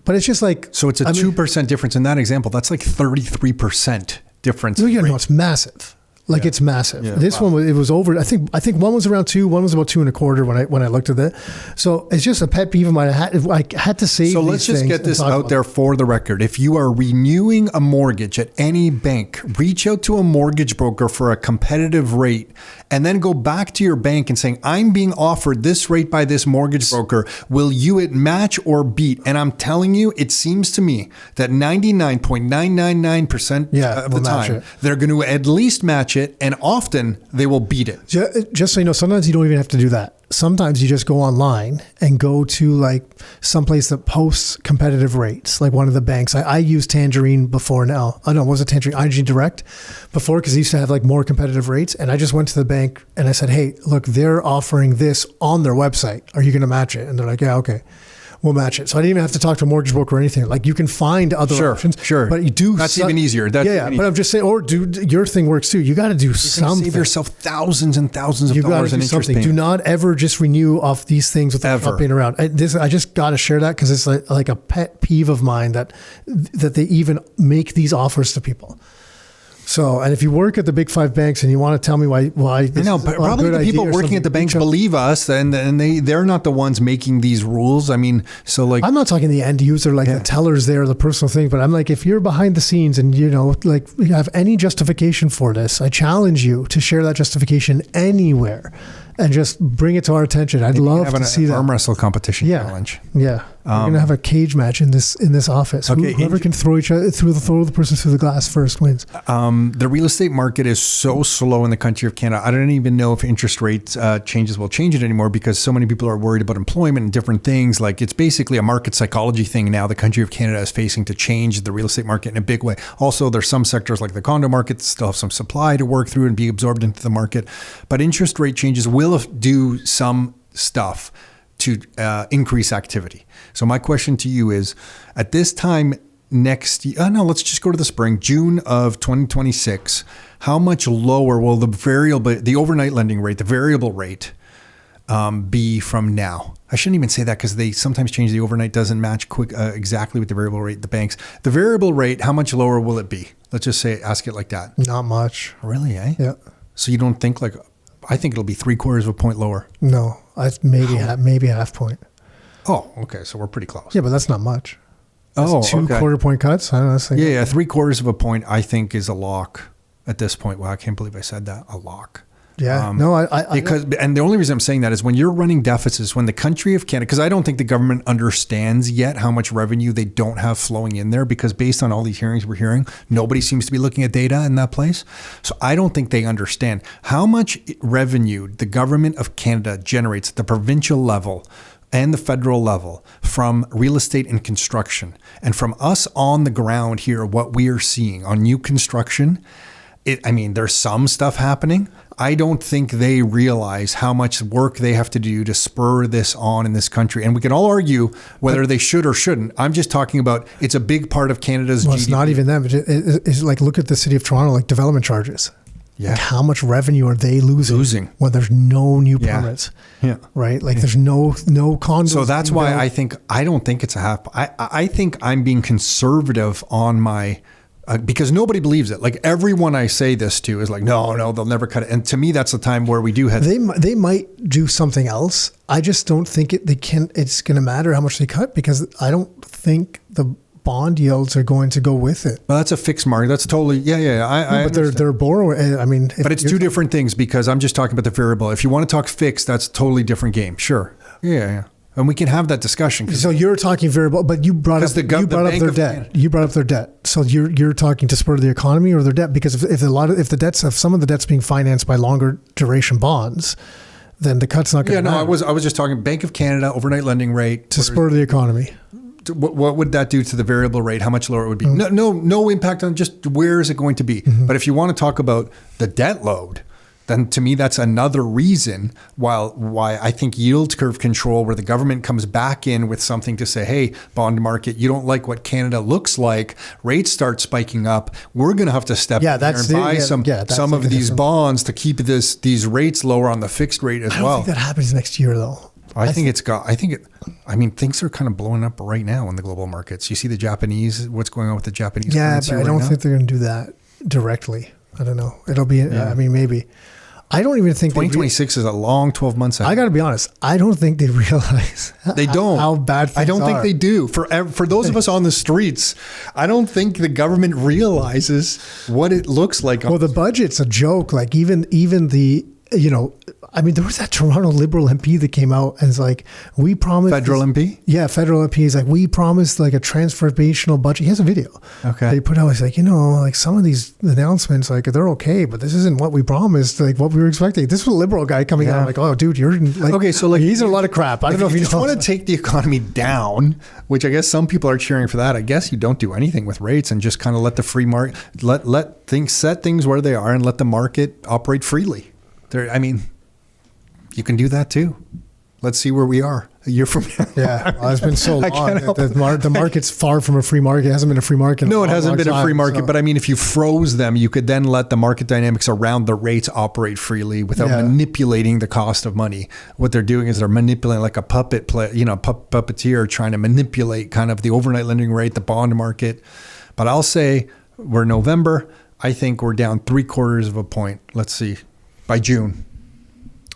But it's just so it's a 2% difference in that example. That's 33% difference. No, it's massive. Like it's massive. Yeah. This one, it was over. I think one was around 2, one was about 2.25 when I looked at it. So it's just a pet peeve of mine. I had to say. So let's just get this out there for the record. If you are renewing a mortgage at any bank, reach out to a mortgage broker for a competitive rate, and then go back to your bank and saying, "I'm being offered this rate by this mortgage broker. Will you it match or beat?" And I'm telling you, it seems to me that 99.999% of the time they're going to at least match it, and often they will beat it. Just so you know, sometimes you don't even have to do that. Sometimes you just go online and go to like someplace that posts competitive rates, like one of the banks. I used Tangerine before now. Oh no, was it Tangerine? ING Direct before, because they used to have like more competitive rates. And I just went to the bank and I said, "Hey, look, they're offering this on their website. Are you going to match it?" And they're like, "Yeah, okay. We'll match it." So I didn't even have to talk to a mortgage broker or anything. Like you can find other options. Sure. But you do. That's even easier. But I'm just saying, or your thing works too. You got to do something. Save yourself thousands and thousands of dollars in interest payments. Do not ever just renew off these things without shopping around. I just got to share that because it's like a pet peeve of mine that they even make these offers to people. So, and if you work at the big 5 banks and you want to tell me why this is probably the people working at the banks believe us, and they're not the ones making these rules. I mean, so like, I'm not talking the end user, like the tellers there, the personal thing, but I'm like, if you're behind the scenes and you have any justification for this, I challenge you to share that justification anywhere and just bring it to our attention. I'd love to see that. Arm wrestle competition challenge. Yeah. We're going to have a cage match in this office. Okay, whoever can throw the person through the glass first wins. The real estate market is so slow in the country of Canada. I don't even know if interest rate changes will change it anymore, because so many people are worried about employment and different things. Like, it's basically a market psychology thing now. The country of Canada is facing to change the real estate market in a big way. Also, there's some sectors like the condo market that still have some supply to work through and be absorbed into the market. But interest rate changes will do some stuff to increase activity. So my question to you is, at this time next year, let's just go to the spring, June of 2026, how much lower will the overnight lending rate, the variable rate, be from now? I shouldn't even say that, because they sometimes change. The overnight doesn't match exactly with the variable rate, the banks. The variable rate, how much lower will it be? Let's just ask it like that. Not much. Really, eh? Yeah. So you don't think I think it'll be 3/4 of a point lower. No, maybe half point. Oh, okay. So we're pretty close. Yeah, but that's not much. That's 2 quarter point cuts. I don't know. Yeah. 3/4 of a point, I think, is a lock at this point. Wow, I can't believe I said that. A lock. Yeah. And the only reason I'm saying that is when you're running deficits, when the country of Canada, because I don't think the government understands yet how much revenue they don't have flowing in there, because based on all these hearings we're hearing, nobody seems to be looking at data in that place. So I don't think they understand how much revenue the government of Canada generates at the provincial level and the federal level from real estate and construction. And from us on the ground here, what we are seeing on new construction, there's some stuff happening. I don't think they realize how much work they have to do to spur this on in this country. And we can all argue whether they should or shouldn't. I'm just talking about, it's a big part of Canada's GDP. It's not even them. It's like, look at the city of Toronto, like development charges. Yeah. Like, how much revenue are they losing when there's no new permits? Yeah. Right? Like, there's no condos. So that's why I don't think it's a half. I think I'm being conservative on my... because nobody believes it. Like, everyone I say this to is like, no, they'll never cut it. And to me, that's the time where we do have... They might do something else. I just don't think it's going to matter how much they cut, because I don't think the bond yields are going to go with it. Well, that's a fixed market. That's totally... Yeah. But they're borrowing. I mean... But it's two different things, because I'm just talking about the variable. If you want to talk fixed, that's a totally different game. Sure. Yeah. And we can have that discussion. So you're talking variable, but you brought up their debt. You brought up their debt. So you're talking to spur the economy or their debt, because if some of the debt's being financed by longer duration bonds, then the cut's not going to matter. I was just talking Bank of Canada overnight lending rate to spur the economy. What would that do to the variable rate? How much lower it would be? Mm-hmm. No impact on just where is it going to be. Mm-hmm. But if you want to talk about the debt load, then to me, that's another reason why I think yield curve control, where the government comes back in with something to say, hey, bond market, you don't like what Canada looks like, rates start spiking up, we're going to have to step in here and buy some of these bonds to keep these rates lower on the fixed rate as well. I don't think that happens next year, though. Things are kind of blowing up right now in the global markets. You see what's going on with the Japanese. Yeah, but I don't think they're going to do that directly. I don't know. It'll be, I mean, maybe. I don't even think 2026 is a long 12 months ahead. I got to be honest. I don't think they realize they don't how bad things I don't think are. they do. For those of us on the streets, I don't think the government realizes what it looks like. Well, the budget's a joke. Like even the, you know, I mean, there was that Toronto Liberal MP that came out and is like, we promised. Federal MP? Yeah, federal MP is like, we promised like a transformational budget. He has a video. Okay. They put out, he's like, you know, like some of these announcements, like they're okay, but this isn't what we promised, like what we were expecting. This was a Liberal guy coming out like, oh, dude, you're like, okay, so like he's in a lot of crap. I don't know if you you just know. want to take the economy down, which I guess some people are cheering for that. I guess you don't do anything with rates and just kind of let the free market, let things, set things where they are and let the market operate freely. I mean, you can do that too. Let's see where we are a year from now. Yeah, well, it's been so long. The market's far from a free market. It hasn't been a free market. No, it hasn't been a free market. But I mean, if you froze them, you could then let the market dynamics around the rates operate freely without manipulating the cost of money. What they're doing is they're manipulating like a puppet play, puppeteer trying to manipulate kind of the overnight lending rate, the bond market. But I'll say we're November. I think we're down 0.75 of a point. Let's see, by June.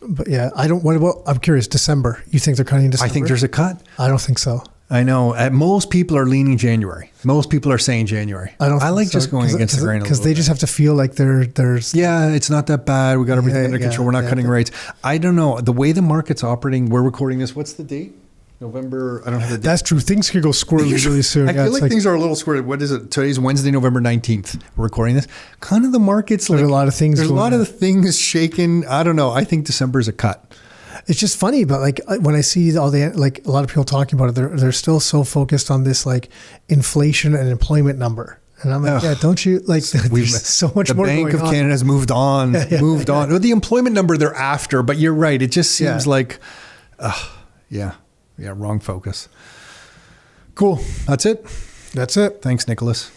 But yeah, what about, I'm curious, December. You think they're cutting in December? I think there's a cut. I don't think so. I know. Most people are leaning January. Most people are saying January. I like just going against the grain because they just have to feel like there's. Yeah, it's not that bad. We got everything under control. We're not cutting rates. I don't know. The way the market's operating, we're recording this. What's the date? November. I don't have the date. That's true. Things could go squirrely really soon. I feel like things are a little squirrely. What is it? Today's Wednesday, November 19th. We're recording this. Kind of the market's there's a lot of things. There's a lot of things shaking. I don't know. I think December is a cut. It's just funny, but like when I see all the, like a lot of people talking about it, they're still so focused on this like inflation and employment number. And I'm like, yeah, don't you like, there's so much more going on. The Bank of Canada has moved on. Well, the employment number they're after, but you're right. It just seems like, wrong focus. Cool. That's it. That's it. Thanks, Nicholas.